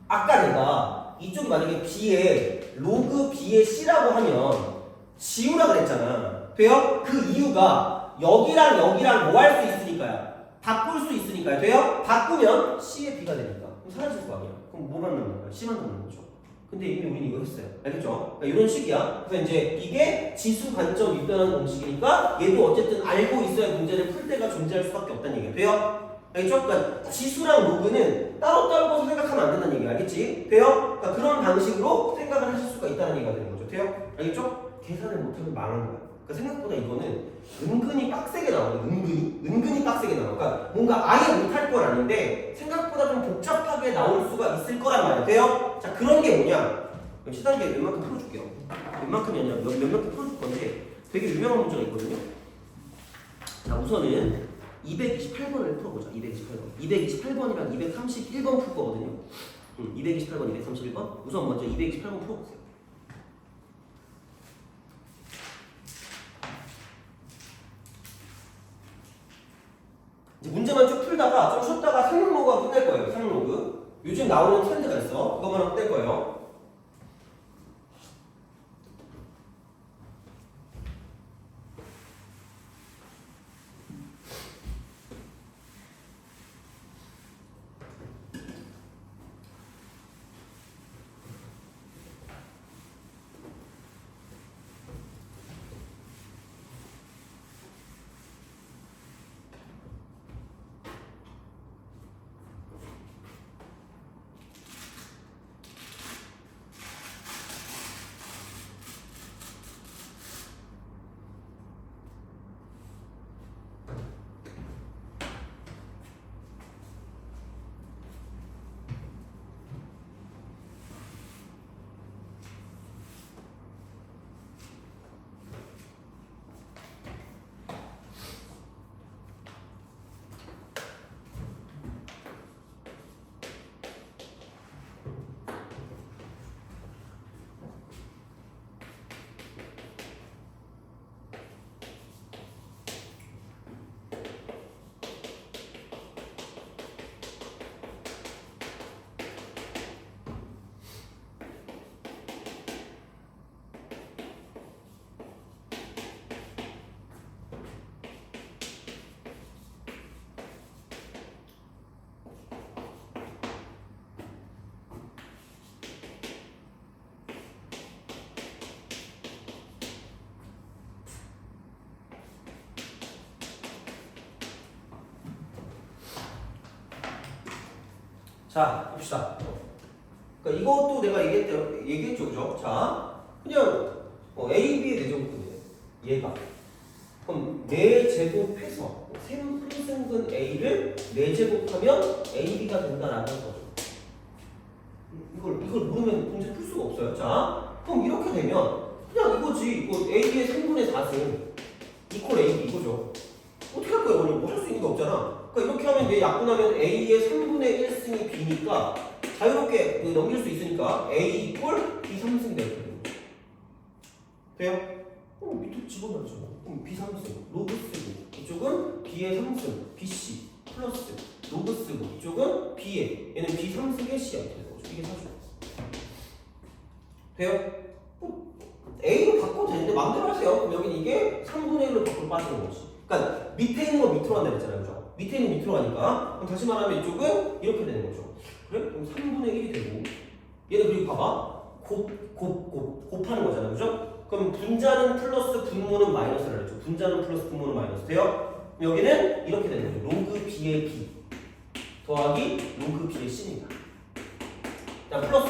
아까 내가 이쪽이 만약에 B에 로그 B의 C라고 하면 지우라 그랬잖아. 돼요? 그 이유가 여기랑 뭐 할 수 있으니까요. 바꿀 수 있으니까요. 돼요? 바꾸면 C의 B가 되니까. 그럼 사라질 거 아니야. 그럼 뭐만 남는 거야? C만 남는 거죠. 근데 이미 우리는 이거 했어요. 알겠죠? 그러니까 이런 식이야. 그래서 이제 이게 지수 관점 밑변환 공식이니까 얘도 어쨌든 알고 있어야 문제를 풀 때가 존재할 수밖에 없다는 얘기야. 돼요? 알겠죠? 그러니까 지수랑 로그는 따로 생각하면 안 된다는 얘기 알겠지? 돼요? 그러니까 그런 방식으로 생각을 하실 수가 있다는 얘기가 되는 거죠. 돼요? 알겠죠? 계산을 못하면 망하는 거야. 그러니까 생각보다 이거는 은근히 빡세게 나오거든. 은근히 빡세게 나와. 그러니까 뭔가 아예 못할 건 아닌데 생각보다 좀 복잡하게 나올 수가 있을 거란 말이야. 돼요? 자, 그런 게 뭐냐? 시단계 웬만큼 풀어줄게요. 웬만큼이 아니라 몇 개 풀어줄 건데 되게 유명한 문제가 있거든요. 자, 우선은 228번을 풀어보자. 228번. 228번이랑 231번 풀 거거든요. 228번, 231번. 우선 먼저 228번 풀어보세요. 이제 문제만 쭉 풀다가 좀 쉬었다가 상용로그가 끝낼 거예요. 상용로그. 요즘 나오는 트렌드가 있어. 그거만 끝낼 거예요. 자, 봅시다. 그러니까 이것도 내가 얘기했죠, 그죠? 자, 그냥 A, B의 내제곱근이에요. 얘가. 그럼 4제곱해서 셈풀승근 A를 4제곱하면 AB가 된다라는 거죠. 이걸 모르면 문제 풀 수가 없어요. 자, 그럼 이렇게 되면 그냥 이거지. 이거 AB의 3분의 4승 이퀄 AB 이거죠. 어떻게 할 거예요? 오늘 못할 수 있는 게 없잖아. 그러니까 이렇게 하면 얘 약분하면 A의 3분의 1승이 B니까 자유롭게 넘길 수 있으니까 A 이퀄 B 3승이 될 거예요. 돼요? 밑으로 집어넣죠. 그럼 B 3승 로그 쓰고 이쪽은 B의 3승 BC 플러스 로그 쓰고 이쪽은 B의 얘는 B 3승의 C야 되는 거죠. 이게 사실 돼요? A로 바꿔도 되는데 마음대로 하세요. 그럼 여기 이게 3분의 1로 밖으로 빠지는 거지. 그러니까 밑에 있는 거 밑으로 간다 그랬잖아요. 그죠? 밑에 있는 거 밑으로 가니까 그럼 다시 말하면 이쪽은 이렇게 되는 거죠. 그래? 그럼 3분의 1이 되고 얘는 그리고 봐봐. 곱하는 거잖아요. 그죠? 그럼 분자는 플러스 분모는 마이너스라 그랬죠. 분자는 플러스 분모는 마이너스 돼요? 여기는 이렇게 되는 거죠. 로그 B의 B 더하기 로그 B의 C입니다. 자, 플러스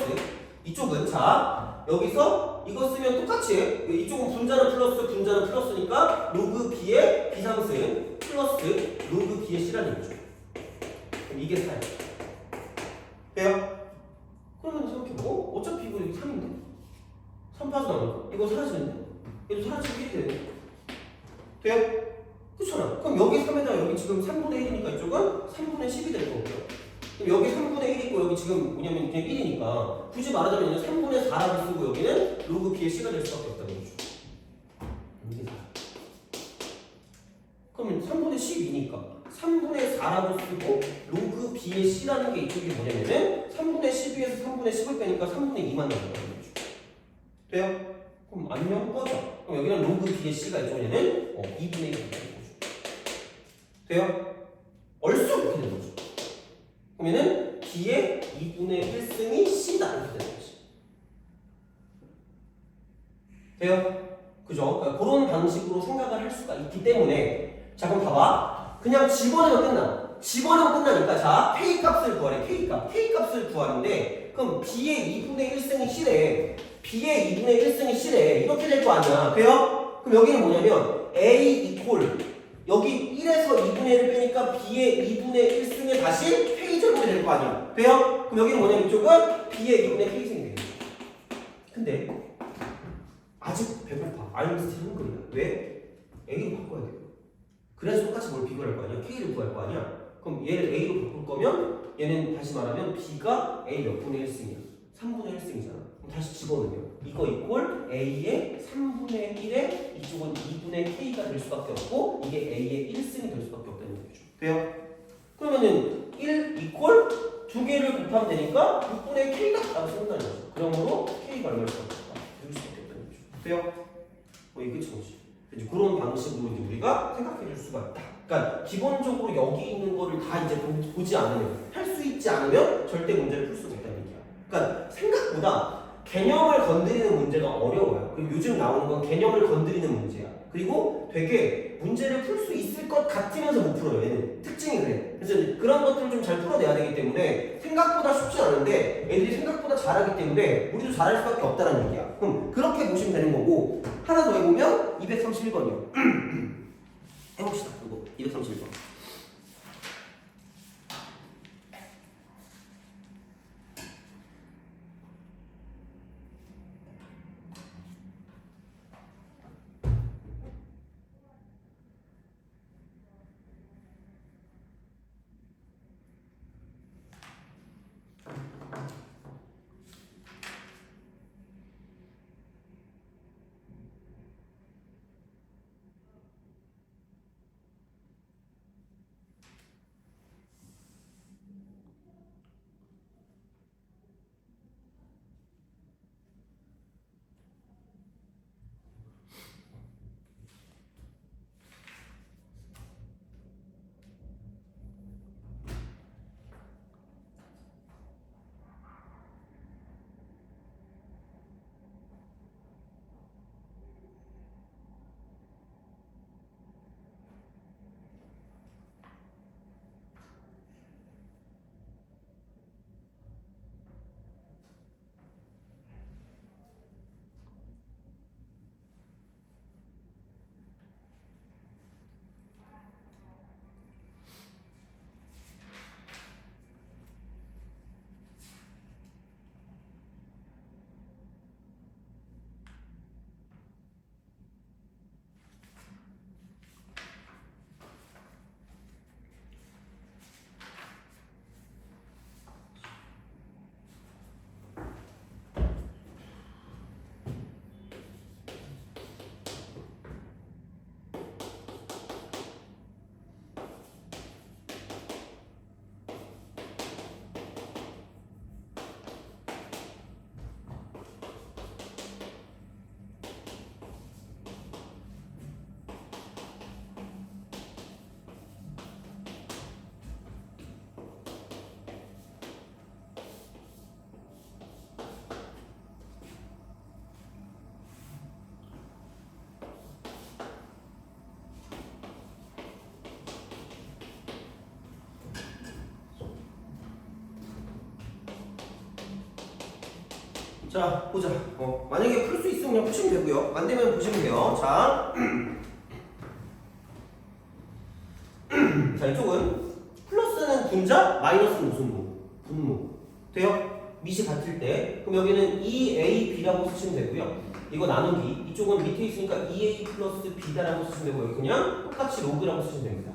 이쪽은 자 여기서 이거 쓰면 똑같이 이쪽은 분자는 플러스니까 로그 B의 B 3승 플러스 로그 B의 C라는 얘기죠. 그럼 이게 4예요. 돼요? 그러면 생각해보고 어차피 이거 3인데 3 빠져나오니까 이거 사라지는데 얘도 사라지고 1이 되네. 돼요? 그렇잖아. 그럼 여기 3에다 여기 지금 3분의 1이니까 이쪽은 3분의 10이 될 거고요. 그럼 여기 3분의 1 있고 여기 지금 뭐냐면 그냥 1이니까 굳이 말하자면 3분의 4라고 쓰고 여기는 로그 B의 C가 될 수밖에 없다는 거죠. 이게 4. 그러면 3분의 10이니까 3분의 4라고 쓰고 로그 B의 C라는 게 이쪽이 뭐냐면은 3분의 12에서 3분의 10을 빼니까 3분의 2만 나온다는 거죠. 돼요? 그럼 안녕 꺼져. 그럼 여기는 로그 B의 C가 이쪽에는 2분의 1이 된다는 거죠. 돼요? 얼쑤 이렇게 되는 거죠. 그러면은 B의 2분의 1승이 C다 이렇게 되는 거지. 돼요? 그죠? 그러니까 그런 방식으로 생각을 할 수가 있기 때문에 자 그럼 봐봐. 그냥 집어넣으면 끝나. 집어넣으면 끝나니까 자 K 값을 구하래. K 값을 구하는데 그럼 B의 2분의 1승이 C래. B의 2분의 1승이 C래. 이렇게 될 거 아니야. 돼요? 그럼 여기는 뭐냐면 A 이퀄 여기 1에서 2분의 1을 빼니까 B의 2분의 1승에 다시 K제곱이 될 거 아니야. 돼요? 그럼 여기는 뭐냐면 이쪽은 B의 2분의 K승이 되겠죠. 근데 아직 배고파. 아인슈타인 한글이야. 왜? A로 바꿔야 돼요. 그래서 똑같이 뭘 비교할 거 아니야? K를 구할 거 아니야? 그럼 얘를 A로 바꿀 거면 얘는 다시 말하면 B가 A 몇 분의 1승이야? 3분의 1승이잖아. 그럼 다시 집어넣으면 이거 이퀄 A의 3분의 1에 이쪽은 2분의 K가 될 수밖에 없고 이게 A의 1승이 될 수밖에 없다는 얘기죠. 돼요? 그러면은 1 이퀄 두 개를 곱하면 되니까 6분의 K가 라고 쓴다는 거죠. 그러므로 K가 얼마일 수밖에 없다. 될 수밖에 없다는 거죠. 돼요? 이게 끝인 거지. 이제 그런 방식으로 이제 우리가 생각해 줄 수가 있다. 그러니까 기본적으로 여기 있는 거를 다 이제 보지 않으면 할 수 있지 않으면 절대 문제를 풀 수가 있다는 얘기야. 그러니까 생각보다 개념을 건드리는 문제가 어려워요. 그리고 요즘 나오는 건 개념을 건드리는 문제야. 그리고 되게 문제를 풀 수 있을 것 같으면서 못 풀어요. 얘는 특징이 그래. 그래서 그런 것들을 좀 잘 풀어내야 되기 때문에 생각보다 쉽지 않은데 애들이 생각보다 잘하기 때문에 우리도 잘할 수밖에 없다는 얘기야. 그럼 그렇게 보시면 되는 거고 하나 더 해보면 231번이요. 해봅시다. 이거 231번. 자, 보자. 만약에 풀 수 있으면 그냥 푸시면 되고요. 안 되면 보시면 돼요. 자, 자 이쪽은 플러스는 분자, 마이너스는 무슨 무? 분무. 돼요? 밑이 같을 때. 그럼 여기는 2AB라고 쓰시면 되고요. 이거 나누기. 이쪽은 밑에 있으니까 2A 플러스 B다라고 쓰시면 되고요. 그냥 똑같이 로그라고 쓰시면 됩니다.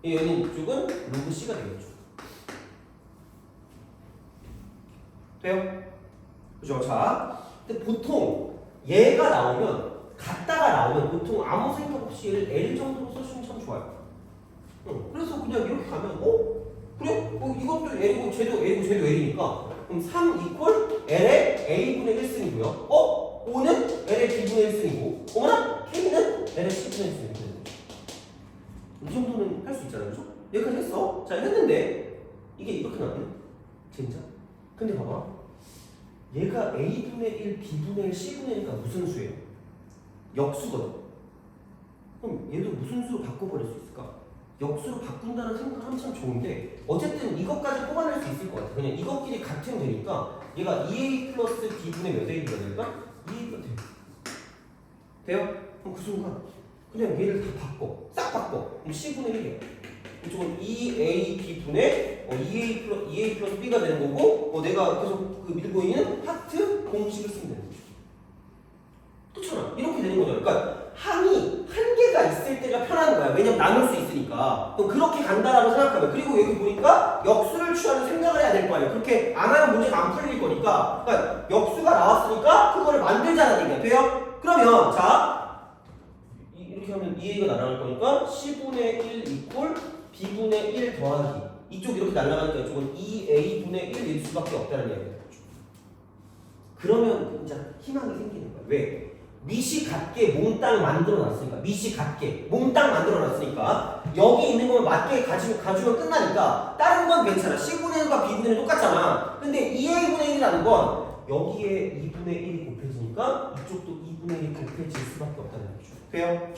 여기 이쪽은 로그 C가 되겠죠. 돼요? 그죠? 자, 근데 보통 얘가 나오면 같다가 나오면 보통 아무 생각 없이 얘를 L 정도로 써주면 참 좋아요. 그래서 그냥 이렇게 가면 그래? 이것도 L이고 쟤도 L이고 쟤도 L이니까 그럼 3 이퀄 L의 A분의 1승이고요. 5는 L의 B분의 1승이고 어머나? K는 L의 C분의 1승이고 이 정도는 할 수 있잖아요. 그죠? 여기까지 했어. 자, 했는데 이게 이렇게 나왔네. 진짜? 근데 봐봐. 얘가 A분의 1, B분의 1, C분의 1가 무슨 수예요? 역수거든. 그럼 얘도 무슨 수로 바꿔버릴 수 있을까? 역수로 바꾼다는 생각을 하면 참 좋은데 어쨌든 이것까지 뽑아낼 수 있을 것 같아. 그냥 이것끼리 같으면 되니까 얘가 2A 플러스 B분의 몇 A가 될까? 2A가 돼. 돼요? 그럼 그 순간 그냥 얘를 다 바꿔. 싹 바꿔. 그럼 C분의 1이야. 이쪽은 2A B분의 2A 플러스 B가 되는 거고 내가 계속 그 밀고 있는 하트 공식을 쓰면 되는 거죠. 그렇잖아. 이렇게 되는 거죠. 그러니까 항이 한 개가 있을 때가 편한 거야. 왜냐면 나눌 수 있으니까. 그럼 그렇게 간다라고 생각하면 그리고 여기 보니까 역수를 취하는 생각을 해야 될 거 아니에요. 그렇게 안 하면 문제가 안 풀릴 거니까. 그러니까 역수가 나왔으니까 그거를 만들자는 얘기야. 돼요? 그러면 자 이렇게 하면 2A가 날아갈 거니까 C분의 1 이퀄 B분의 1 더하기 이쪽 이렇게 날아가니까 이쪽은 2A분의 1일 수밖에 없다는 얘기예요. 그러면 진짜 희망이 생기는 거야. 왜? 밑이 같게 몽땅 만들어놨으니까. 밑이 같게 몽땅 만들어놨으니까 여기 있는 거면 맞게 가지면 끝나니까 다른 건 괜찮아. C분의 1과 B분의 1 똑같잖아. 근데 2A분의 1이라는 건 여기에 2분의 1이 곱해지니까 이쪽도 2분의 1이 곱해질 수밖에 없다는 거죠. 돼요?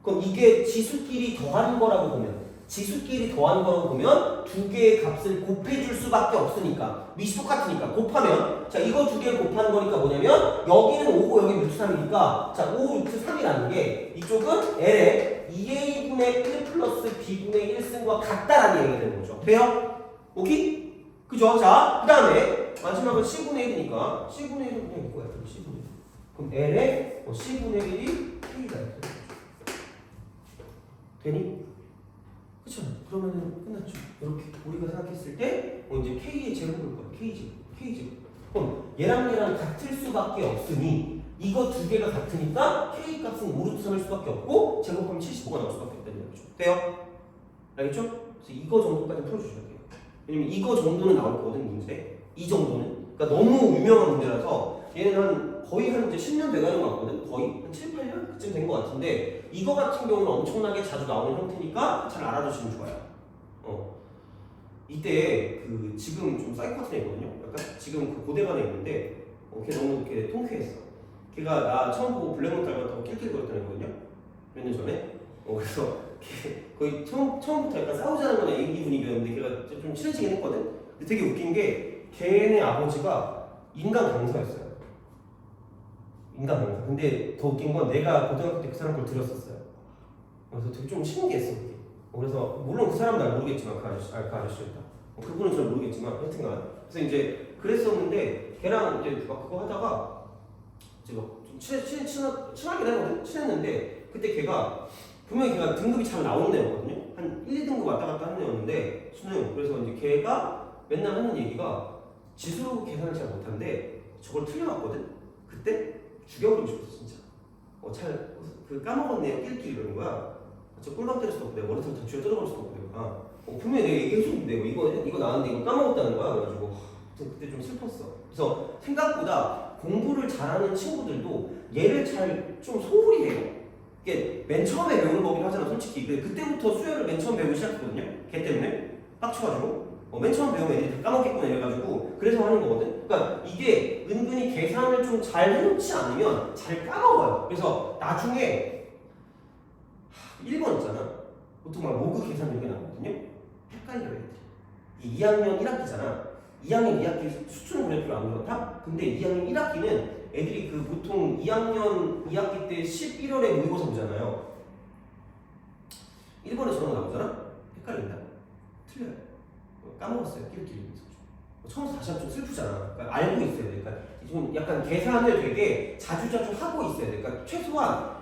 그럼 이게 지수끼리 더하는 거라고 보면 지수끼리 더하는 거라고 보면 두 개의 값을 곱해줄 수밖에 없으니까 밑이 똑같으니까 곱하면 자 이거 두 개를 곱하는 거니까 뭐냐면 여기는 5고 여기는 루트 3이니까 자 5 루트 3이라는 게 이쪽은 L의 2A분의 1 플러스 B분의 1승과 같다라는 얘기가 되는 거죠. 돼요? 오케이? 그죠? 자 그 다음에 마지막은 C분의 1이니까 C분의 1은 그냥 이거야. C분의 1 그럼 L의 C분의 1이 K가 있어요. 되니? 그쵸? 그러면은 끝났죠. 이렇게 우리가 생각했을 때 이제 K의 제곱을 거야. K제곱. 그럼 얘랑 같을 수밖에 없으니 이거 두 개가 같으니까 K 값은 5루트 3일 수밖에 없고 제곱하면 75가 나올 수밖에 없다는 얘기죠. 돼요? 알겠죠? 그래서 이거 정도까지 풀어주셔야 돼요. 왜냐면 이거 정도는 나올 거거든 문제. 이 정도는. 그러니까 너무 유명한 문제라서 얘는 거의 한 이제 10년 돼가는 것 같거든. 거의 한 7, 8년 그쯤 된 것 같은데 이거 같은 경우는 엄청나게 자주 나오는 형태니까 잘 알아두시면 좋아요. 이때 그 지금 좀 사이코 같은 애거든요. 약간 지금 그 고대반에 있는데 걔 너무 이렇게 통쾌했어. 걔가 나 처음 보고 블랙몬 닮았다고 낄낄거렸던 애거든요. 몇 년 전에. 그래서 걔 거의 처음부터 약간 싸우자는 거나 이 분위기였는데 걔가 좀 친해지긴 했거든. 근데 되게 웃긴 게 걔네 아버지가 인간 강사였어요. 인간 강사. 근데 더 웃긴 건 내가 고등학교 때 그 사람 걸 들었었어요. 그래서 되게 좀 신기했어. 그래서 물론 그 사람은 날 모르겠지만 그 아저씨였다. 그분은 잘 모르겠지만 하여튼간 그래서 이제 그랬었는데 걔랑 이제 막 그거 하다가 이제 좀 친하긴 하거든. 친했는데 그때 걔가 분명히 걔가 등급이 잘 나오는 애였거든요. 한 1, 2등급 왔다 갔다 하는 애였는데 수능. 그래서 이제 걔가 맨날 하는 얘기가 지수 계산을 잘 못하는데 저걸 틀려놨거든. 그때 죽여버리고 싶었어 진짜. 그 까먹었네요. 낄낄 이러는 거야. 저 꿀밤 때릴 수도 없고 내가 머리털 다 쥐어 뜯어버릴 수도 없고 내가 분명히 내가 얘기해줬는데 이거 나왔는데 이거 까먹었다는 거야. 그래가지고 그때 좀 슬펐어. 그래서 생각보다 공부를 잘하는 친구들도 얘를 잘 좀 소홀히 해요. 이게 맨 처음에 배우는 거긴 하잖아 솔직히. 근데 그때부터 수열을 맨 처음 배우기 시작했거든요. 걔 때문에 빡쳐가지고 맨 처음 배우면 애들이 다 까먹겠구나 이래가지고 그래서 하는 거거든. 그러니까 이게 은근히 계산을 좀 잘 해놓지 않으면 잘 까먹어요. 그래서 나중에 1번 있잖아. 보통 막 로그 계산 이렇게 나오거든요. 헷갈려 애들이. 2학년 1학기잖아. 2학년 2학기 수능 보낼 필요 안 그렇다? 근데 2학년 1학기는 애들이 그 보통 2학년 2학기 때 11월에 모의고사 보잖아요. 1번에 저런 거 나오잖아? 헷갈린다. 틀려요. 까먹었어요. 끼리끼리. 처음부터 다시 하면 좀 슬프잖아. 그러니까 알고 있어야 돼. 그러니까 좀 약간 계산을 되게 자주자주 하고 있어야 돼. 그러니까 최소한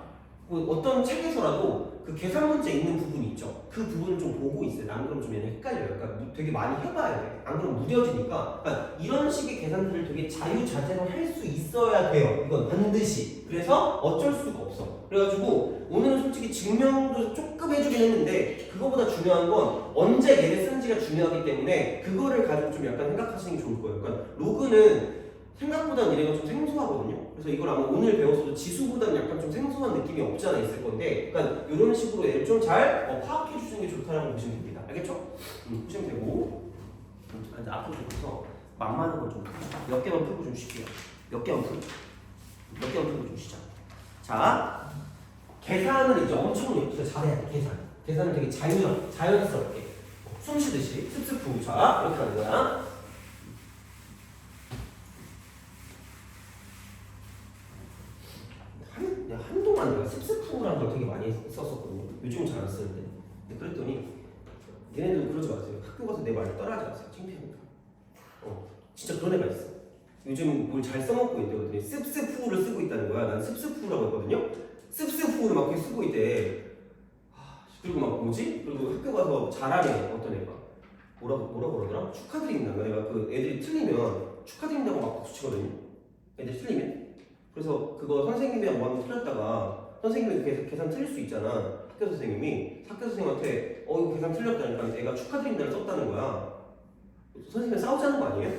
뭐 어떤 책에서라도 그 계산 문제 있는 부분이 있죠. 그 부분을 좀 보고 있어야 돼. 안 그러면 좀 얘는 헷갈려요. 그러니까 되게 많이 해봐야 돼. 안 그러면 무뎌지니까. 그러니까 이런 식의 계산들을 되게 자유자재로 할 수 있어야 돼요. 이건 반드시. 그래서 어쩔 수가 없어. 그래가지고 오늘은 솔직히 증명도 조금 해주긴 했는데 그거보다 중요한 건 언제 얘를 쓰는지가 중요하기 때문에 그거를 가지고 좀 약간 생각하시는 게 좋을 거예요. 그러니까 로그는 생각보다 얘네가 좀 생소하거든요. 그래서 이걸 아마 오늘 배웠어도 지수보다는 약간 좀 생소한 느낌이 없지 않아 있을 건데, 그러니까 이런 식으로 얘를 좀 잘 파악해 주시는 게 좋다라고 보시면 됩니다. 알겠죠? 보시면 되고, 이제 앞으로 좀서 만만한 거 좀 몇 개만 풀고 좀 쉴게요. 몇 개만 풀고 좀 쉬자. 자, 계산을 이제 엄청 이렇게 잘해야 돼. 계산을 되게 자연스럽게 숨 쉬듯이 습습후. 자, 이렇게 하는 거야. 한동안 내가 습습후라는 걸 되게 많이 썼었거든요. 요즘은 잘 안 쓰는데. 근데 그랬더니 얘네들 그러지 마세요. 학교 가서 내 말 따라하지 마세요. 창피하니까. 진짜 그런 애가 있어. 요즘 뭘 잘 써먹고 있대. 그랬더니 습습후를 쓰고 있다는 거야. 난 습습후라고 했거든요. 습습후를 막 이렇게 쓰고 있대. 그리고 막 뭐지? 그리고 학교 가서 잘하네. 어떤 애가. 뭐라고 그러더라? 축하드린다. 내가 그 애들이 틀리면 축하드린다고 막 박수 치거든요. 애들이 틀리면. 그래서 그거 선생님이랑 뭐 한번 틀렸다가 선생님이 계산 틀릴 수 있잖아. 학교 선생님이 학교 선생님한테 이거 계산 틀렸다니까 애가 축하드린다를 썼다는 거야. 선생님이랑 싸우자는 거 아니에요?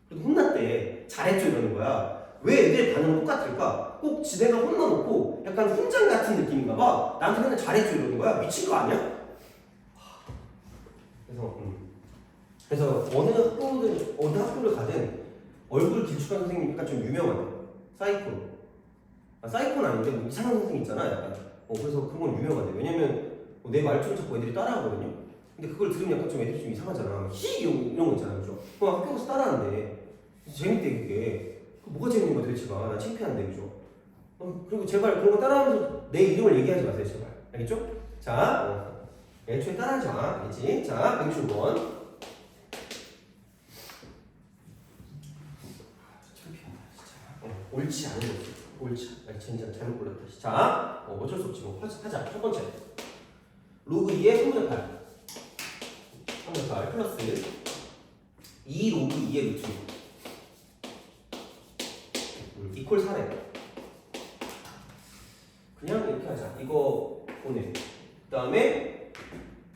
그래도 혼났대. 잘했죠 이러는 거야. 왜 애들의 반응은 똑같을까? 꼭 지네가 혼나놓고 약간 훈장 같은 느낌인가 봐. 나한테 맨날 잘했죠 이러는 거야. 미친 거 아니야? 그래서 어느 학교를 가든 얼굴 길쭉한 선생님이 약간 좀 유명하대요. 사이콘. 사이콘 아닌데 뭐 이상한 선생님 있잖아. 약간. 그래서 그런 건 유명하대. 왜냐면 내 말투를 자꾸 애들이 따라하거든요. 근데 그걸 들으면 약간 좀 애들이 좀 이상하잖아. 이런 거 있잖아. 그죠? 그럼 학교 가서 따라하는데 재밌대 그게. 뭐가 재밌는 거야 도대체가. 나 창피한데 그죠? 그리고 제발 그런 거 따라하면서 내 이름을 얘기하지 마세요. 제발. 알겠죠? 자, 애초에 따라하지 마. 알겠지? 자, 165번. 옳지 않은 거. 옳지. 진짜 잘못 골랐다. 자, 어쩔 수 없지 뭐. 하자. 첫 번째. 로그 2의 3분의 8. 3분의 8 플러스 2 로그 2의 루트 6. 이퀄 4래. 그냥 이렇게 하자. 이거 보내. 그 다음에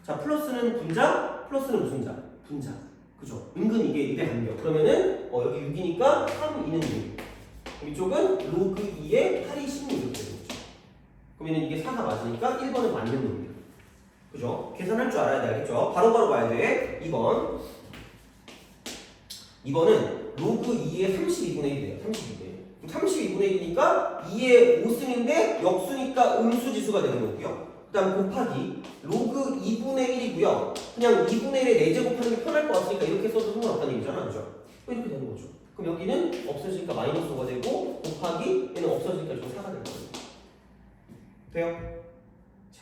자 플러스는 분자, 플러스는 무슨 자? 분자. 그죠? 은근 이게 2대 간격. 그러면은 여기 6이니까 3, 2는 6. 이쪽은 로그 2의 8이 16 이렇게 되는 거죠. 그러면 이게 4가 맞으니까 1번은 맞는 놈이에요. 그죠? 계산할 줄 알아야 돼. 알겠죠? 바로바로 봐야 돼. 2번. 2번은 로그 2의 32분의 1이에요. 32분의 1. 32분의 1이니까 2의 5승인데 역수니까 음수지수가 되는 거고요. 그 다음 곱하기 로그 2분의 1이고요. 그냥 2분의 1에 4제 곱하는 게 편할 것 같으니까 이렇게 써도 상관없다는 얘기잖아. 그죠? 이렇게 되는 거죠. 그럼 여기는 없어지니까 마이너스 5가 되고 곱하기 얘는 없어지니까 좀 4가 될 거예요. 돼요? 자,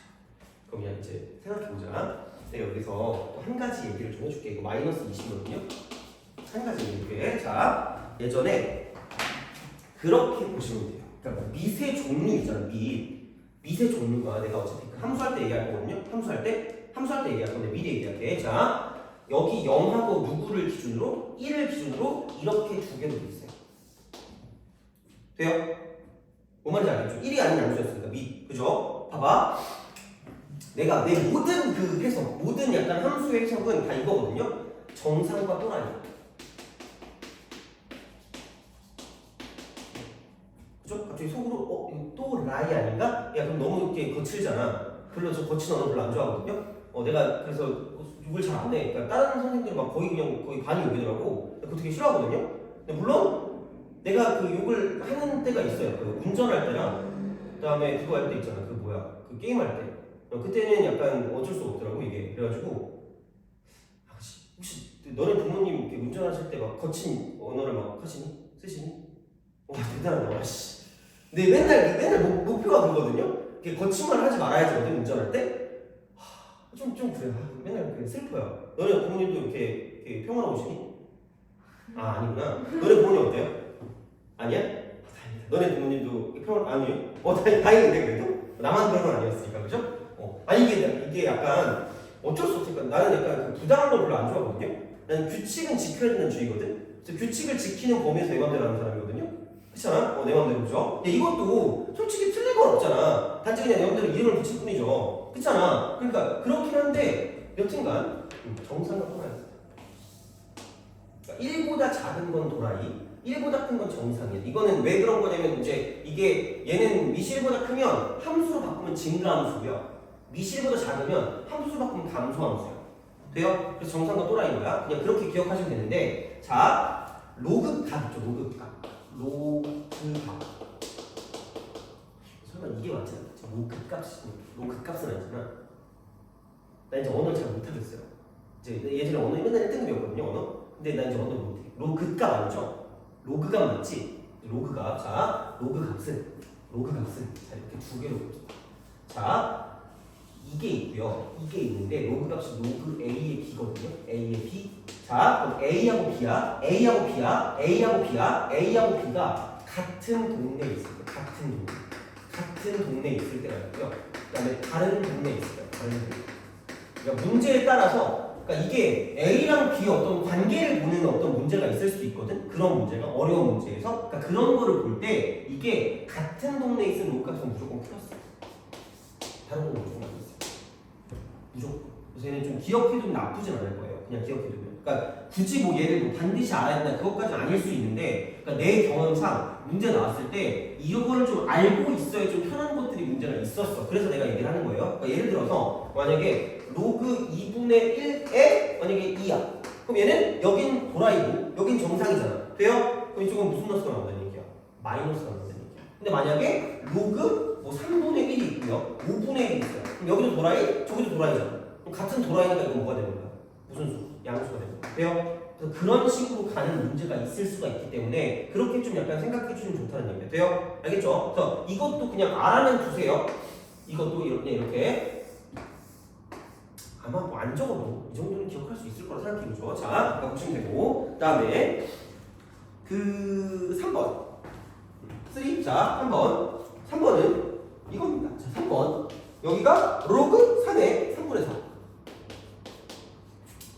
그럼 그냥 이제 생각해보자. 내가 여기서 또 한 가지 얘기를 좀 해줄게. 이거 마이너스 20이거든요. 한 가지 얘기해줄게. 자, 예전에 그렇게 보시면 돼요. 그러니까 밑의 종류 있잖아. 밑의 종류가 내가 어차피 그 함수할 때 얘기할 거거든요. 함수할 때 얘기할 건데 미리 얘기할게. 자, 여기 0하고 누구를 기준으로? 1을 기준으로 이렇게 두 개로 돼 있어요. 돼요? 뭔 말인지 알겠죠? 1이 아닌 양수였으니까 밑. 그죠? 봐봐. 내가 내 모든 그 해석, 모든 약간 함수의 해석은 다 이거거든요. 정상과 또라이. 그죠? 갑자기 속으로 또 라이 아닌가? 야 그럼 너무 이렇게 거칠잖아. 별로 저 거친 언어 별로 안 좋아하거든요. 내가 그래서 욕을 잘 안 해. 그러니까 다른 선생님들은 막 거의 반이 욕이더라고. 그거 되게 싫어하거든요. 근데 물론 내가 그 욕을 하는 때가 있어요. 그 운전할 때랑 그다음에 그거 할 때 있잖아. 그 게임 할 때. 그때는 약간 어쩔 수 없더라고 이게. 그래가지고 혹시 너네 부모님 이렇게 운전하실 때 막 거친 언어를 막 하시니? 쓰시니? 와 대단하다. 씨. 근데 맨날 목표가 그거거든요. 이렇게 거친 말 하지 말아야지 운전할 때. 좀 그래. 맨날 슬퍼요. 너네 부모님도 이렇게 평화로우시니? 아 아니구나. 너네 부모님 어때요? 아니야? 다행이다. 너네 부모님도 아니에요? 다행인데 그래도 나만 그런 건 아니었으니까 그죠? 아니 이게 약간 어쩔 수 없으니까 나는 약간 부당한 걸 별로 안 좋아하거든요. 나는 규칙은 지켜야 된다는 주의거든. 그래서 규칙을 지키는 범위에서 내 맘대로 하는 사람이거든요. 그렇잖아? 내 맘대로죠. 근데 이것도 솔직히 틀린 건 없잖아. 단지 그냥 내 맘대로 이름을 붙일 뿐이죠. 그렇잖아. 그러니까 그렇긴 한데 여튼간 정상과 떠나야 돼. 그러니까 1보다 작은 건 도라이, 1보다 큰 건 정상이야. 이거는 왜 그런 거냐면 이제 이게 얘는 미실보다 크면 함수로 바꾸면 증가함수고요. 미실보다 작으면 함수로 바꾸면 감소함수야. 돼요? 그래서 정상과 또라이인 거야. 그냥 그렇게 기억하시면 되는데 자 로그값 있죠. 로그값 설마 이게 맞지 않나? 로그값은 아니잖아. 나 이제 언어를 잘 못하겠어요. 이제 예전에 언어 맨날 1등급이었거든요 언어. 근데 나 이제 언어 못해. 로그값 아니죠? 로그값 맞지? 로그값. 자 로그값은 자 이렇게 두 개로 자 이게 있고요. 이게 있는데 로그값이 로그 A의 B거든요. A의 B. 자, 그럼 A하고 B야. A하고 B가 같은 동네에 있습니다. 같은 동네에 있을 때가 있고요. 그다음에 다른 동네에 있어요. 다른 동네. 그러니까 문제에 따라서 그러니까 이게 A랑 B의 어떤 관계를 보는 어떤 문제가 있을 수도 있거든. 그런 문제가 어려운 문제에서 그러니까 그런 거를 볼 때 이게 같은 동네에 있는 로그값은 무조건 플러스. 다른 건 무조건 안 있어요. 무조건. 그래서 얘는 좀 기억해두면 나쁘진 않을 거예요. 그냥 기억해두면. 그러니까 굳이 뭐 얘를 뭐 반드시 알아야 된다 그것까지는 아닐 수 있는데 그러니까 내 경험상 문제 나왔을 때 이거를 좀 알고 있어야 좀 편한 것들이 문제가 있었어. 그래서 내가 얘기를 하는 거예요. 그러니까 예를 들어서 만약에 로그 2분의 1에 만약에 2야. 그럼 얘는 여긴 도라이고 여긴 정상이잖아. 돼요? 그럼 이쪽은 무슨 너스가 나온다는 얘기야? 마이너스가 나온다는 얘기야. 근데 만약에 로그 뭐 3분의 1이 있고요. 5분의 1이 있어요. 그럼 여기도 도라이, 저기도 도라이잖아. 그럼 같은 도라이니까 이건 뭐가 되는 거야? 무슨 수? 양수가 되는 거야. 돼요? 그래서 그런 식으로 가는 문제가 있을 수가 있기 때문에 그렇게 좀 약간 생각해 주면 좋다는 얘기예요. 돼요? 알겠죠? 그래서 이것도 그냥 알아는 두세요. 이것도 이렇게 아마 뭐 안 적어도 이 정도는 기억할 수 있을 거라 생각해보죠. 자, 보시면 되고 그 다음에 그 3번 3. 자, 3번은 이겁니다. 자, 3번 여기가 로그 3의 3분의 4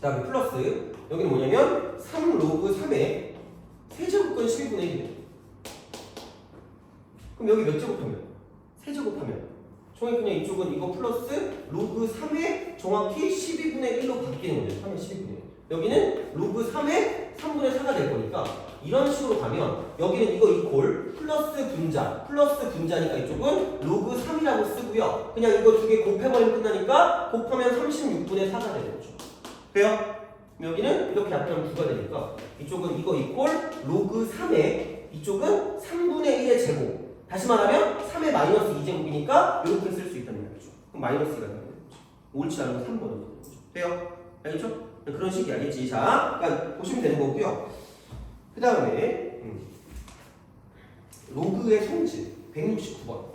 그 다음에 플러스 여기는 뭐냐면 3로그 3의 세제곱근 12분의 1 그럼 여기 몇 제곱하면? 세제곱하면 정확히 그냥 이쪽은 이거 플러스 로그 3의 정확히 12분의 1로 바뀌는 거죠. 3의 12분의 1 여기는 로그 3의 3분의 4가 될 거니까 이런 식으로 가면 여기는 이거 이꼴 플러스 분자니까 이쪽은 로그 3이라고 쓰고요. 그냥 이거 두 개 곱해버리면 끝나니까 곱하면 36분의 4가 되는 거죠. 돼요? 여기는 이렇게 약하면 9가 되니까 이쪽은 이거 이꼴 로그 3에 이쪽은 3분의 1의 제곱 다시 말하면 3의 마이너스 2제곱이니까 이렇게 쓸 수 있다는 거죠. 그럼 마이너스 2가 되는 거죠. 옳지 않은 건 3번이 되는 거죠. 돼요? 알겠죠? 그런 식이 알겠지? 자, 그러니까 보시면 되는 거고요. 그 다음에 로그의 성질 169번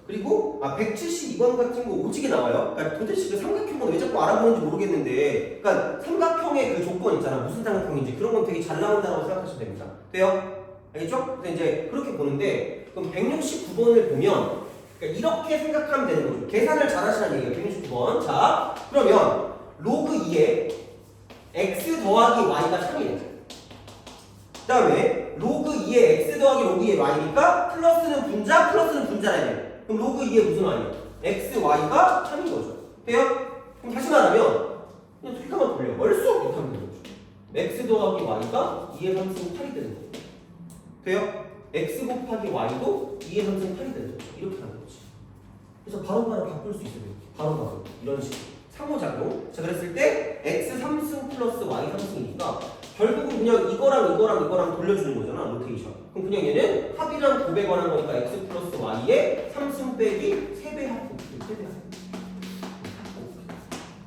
그리고 172번 같은 거 오지게 나와요. 그러니까 도대체 그 삼각형은 왜 자꾸 알아보는지 모르겠는데 그러니까 삼각형의 그 조건 있잖아. 무슨 삼각형인지 그런 건 되게 잘 나온다고 생각하시면 됩니다. 돼요? 알겠죠? 그래서 이제 그렇게 보는데 그럼 169번을 보면 그러니까 이렇게 생각하면 되는 거죠. 계산을 잘 하시라는 얘기예요. 169번. 자, 그러면 로그 2에 x 더하기 y가 3이에요. 그 다음에 로그 2에 x 더하기 로그 2의 y니까 플러스는 분자라야 그럼 로그 2에 무슨 y예요? x, y가 3인 거죠. 돼요? 그럼 다시 말하면 그냥 숫자만 돌려. 얼쑤 이렇게 하면 되는 거죠. x 더하기 y가 2의 3승 8이 되는 거죠. 돼요? x 곱하기 y도 2의 3승 8이 되는 거죠. 이렇게 하는 거지. 그래서 바로바로 바꿀 수 있어요. 바로바로 이런 식으로. 상호작용. 자, 그랬을 때 x 3승 플러스 y 3승이니까 결국은 그냥 이거랑 돌려주는 거잖아. 로테이션. 그럼 그냥 얘는 합이랑 곱에 관한 거니까 x 플러스 y에 3승 빼기 3배 합. 3배 합.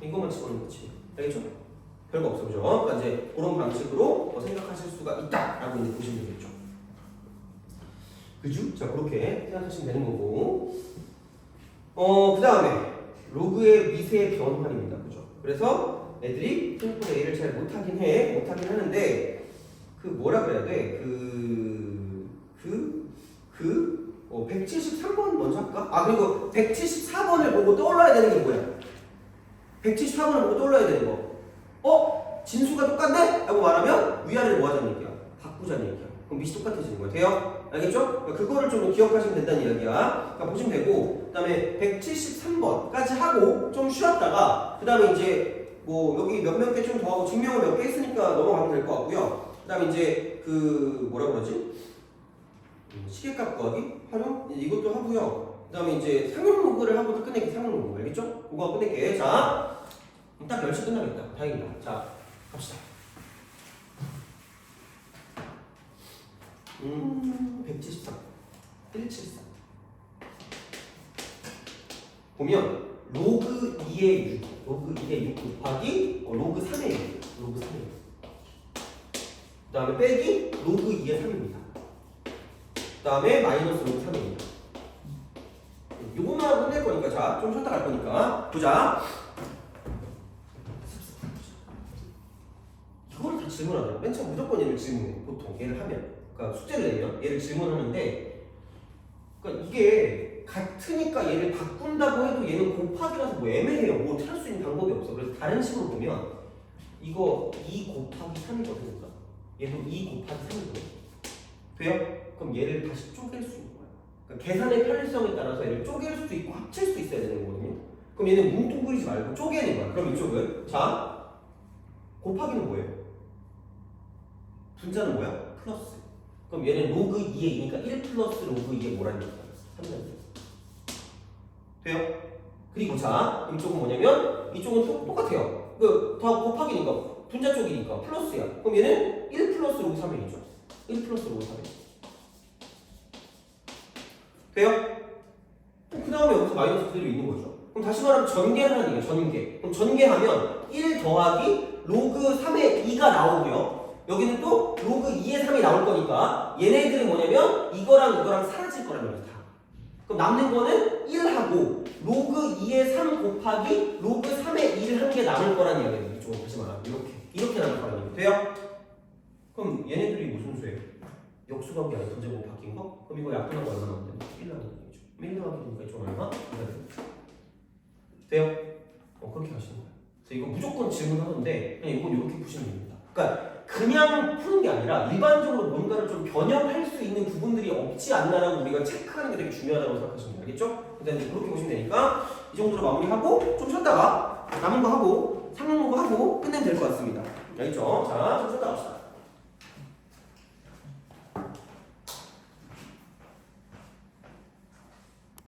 이것만 집어넣는 거지. 알겠죠? 별거 없어, 그죠? 그러니까 이제 그런 방식으로 생각하실 수가 있다라고 이제 보시면 되겠죠. 그죠? 자, 그렇게 생각하시면 되는 거고. 그 다음에 로그의 미세 변환입니다, 그죠? 그래서 애들이 핑크의 A를 잘 못하긴 하는데 그 뭐라 그래야 돼? 173번 먼저 할까? 그리고 174번을 보고 떠올라야 되는 게 뭐야? 174번을 보고 떠올라야 되는 거. 진수가 똑같네? 라고 말하면 위아래를 뭐 하자는 얘기야? 바꾸자는 얘기야. 그럼 밑이 똑같아지는 거야. 돼요? 알겠죠? 그거를 좀 기억하시면 된다는 이야기야. 그러니까 보시면 되고, 그 다음에 173번까지 하고 좀 쉬었다가, 그 다음에 이제 뭐 여기 몇몇 개 좀 더 하고 증명을 몇 개 했으니까 넘어가면 될 것 같고요. 그 다음에 이제 뭐라고 그러지? 시계값 구하기? 활용? 이것도 하고요. 그 다음에 이제 상용로그를 하고 다 끝낼게. 상용로그. 알겠죠? 그거 끝낼게. 자, 딱 10시 끝나겠다. 다행이다. 자, 갑시다. 173 173 보면 로그 2의 6 로그 2의 6 곱하기 로그 3의 6 로그 3의 6 그 다음에 빼기 로그 2의 3입니다. 그 다음에 마이너스 로그 3입니다. 요것만 하고 끝낼 거니까 자, 좀 쉬었다 갈 거니까 보자. 이거를 다 질문하잖아. 맨 처음 무조건 얘를 질문해. 보통 얘를 하면 그러니까 숙제를 내면 얘를 질문하는데 그러니까 이게 같으니까 얘를 바꾼다고 해도 얘는 곱하기라서 뭐 애매해요. 뭐 어떻게 할 수 있는 방법이 없어. 그래서 다른 식으로 보면 이거 2 곱하기 3이거든요. 얘도 2 곱하기 3이거든요. 돼요? 그럼 얘를 다시 쪼갤 수 있는 거야. 그러니까 계산의 편리성에 따라서 얘를 쪼갤 수도 있고 합칠 수 있어야 되는 거거든요. 그럼 얘는 뭉뚱그리지 말고 쪼개는 거야. 그럼 이쪽은 자 곱하기는 뭐예요? 분자는 뭐야? 플러스. 그럼 얘는 로그 2의 2니까 1 플러스 로그 2의 뭐라는 얘기야? 3이라는 돼요? 그리고 자, 이쪽은 뭐냐면 이쪽은 똑같아요. 다 곱하기니까 분자 쪽이니까 플러스야. 그럼 얘는 1 플러스 로그 3이죠. 1 플러스 로그 3이 돼요? 그 다음에 여기서 마이너스 그대로 있는 거죠. 그럼 다시 말하면 전개를 하는 얘기야. 전개. 그럼 전개하면 1 더하기 로그 3의 2가 나오고요. 여기는 또 로그 2의 3이 나올 거니까 얘네들은 뭐냐면 이거랑 사라질 거란 얘기다. 그럼 남는 거는 1하고 로그 2의 3 곱하기 로그 3의 2를 한 개 남을 거란 이야기예요. 이쪽은 다시 말하면 이렇게 남을 거란 얘기 돼요? 그럼 얘네들이 무슨 수예요? 역수관계 아니야? 분자고 바뀐 거? 그럼 이거 약분하고 얼마 나오면 돼? 1 나오는 얘기죠. 1 더하기니까 이쪽 얼마? 돼요? 그렇게 하시는 거예요. 그래서 이거 무조건 질문하는데 그냥 이건 이렇게 푸시면 됩니다. 그러니까 그냥 푸는 게 아니라 일반적으로 뭔가를 좀 변형할 수 있는 부분들이 없지 않나라고 우리가 체크하는 게 되게 중요하다고 생각하시면 돼요. 알겠죠? 일단 이제 그렇게 보시면 되니까 이 정도로 마무리하고 좀 쉬었다가 남은 거 하고 상용한 거 하고 끝내면 될 것 같습니다. 알겠죠? 자, 좀 쉬었다 갑시다.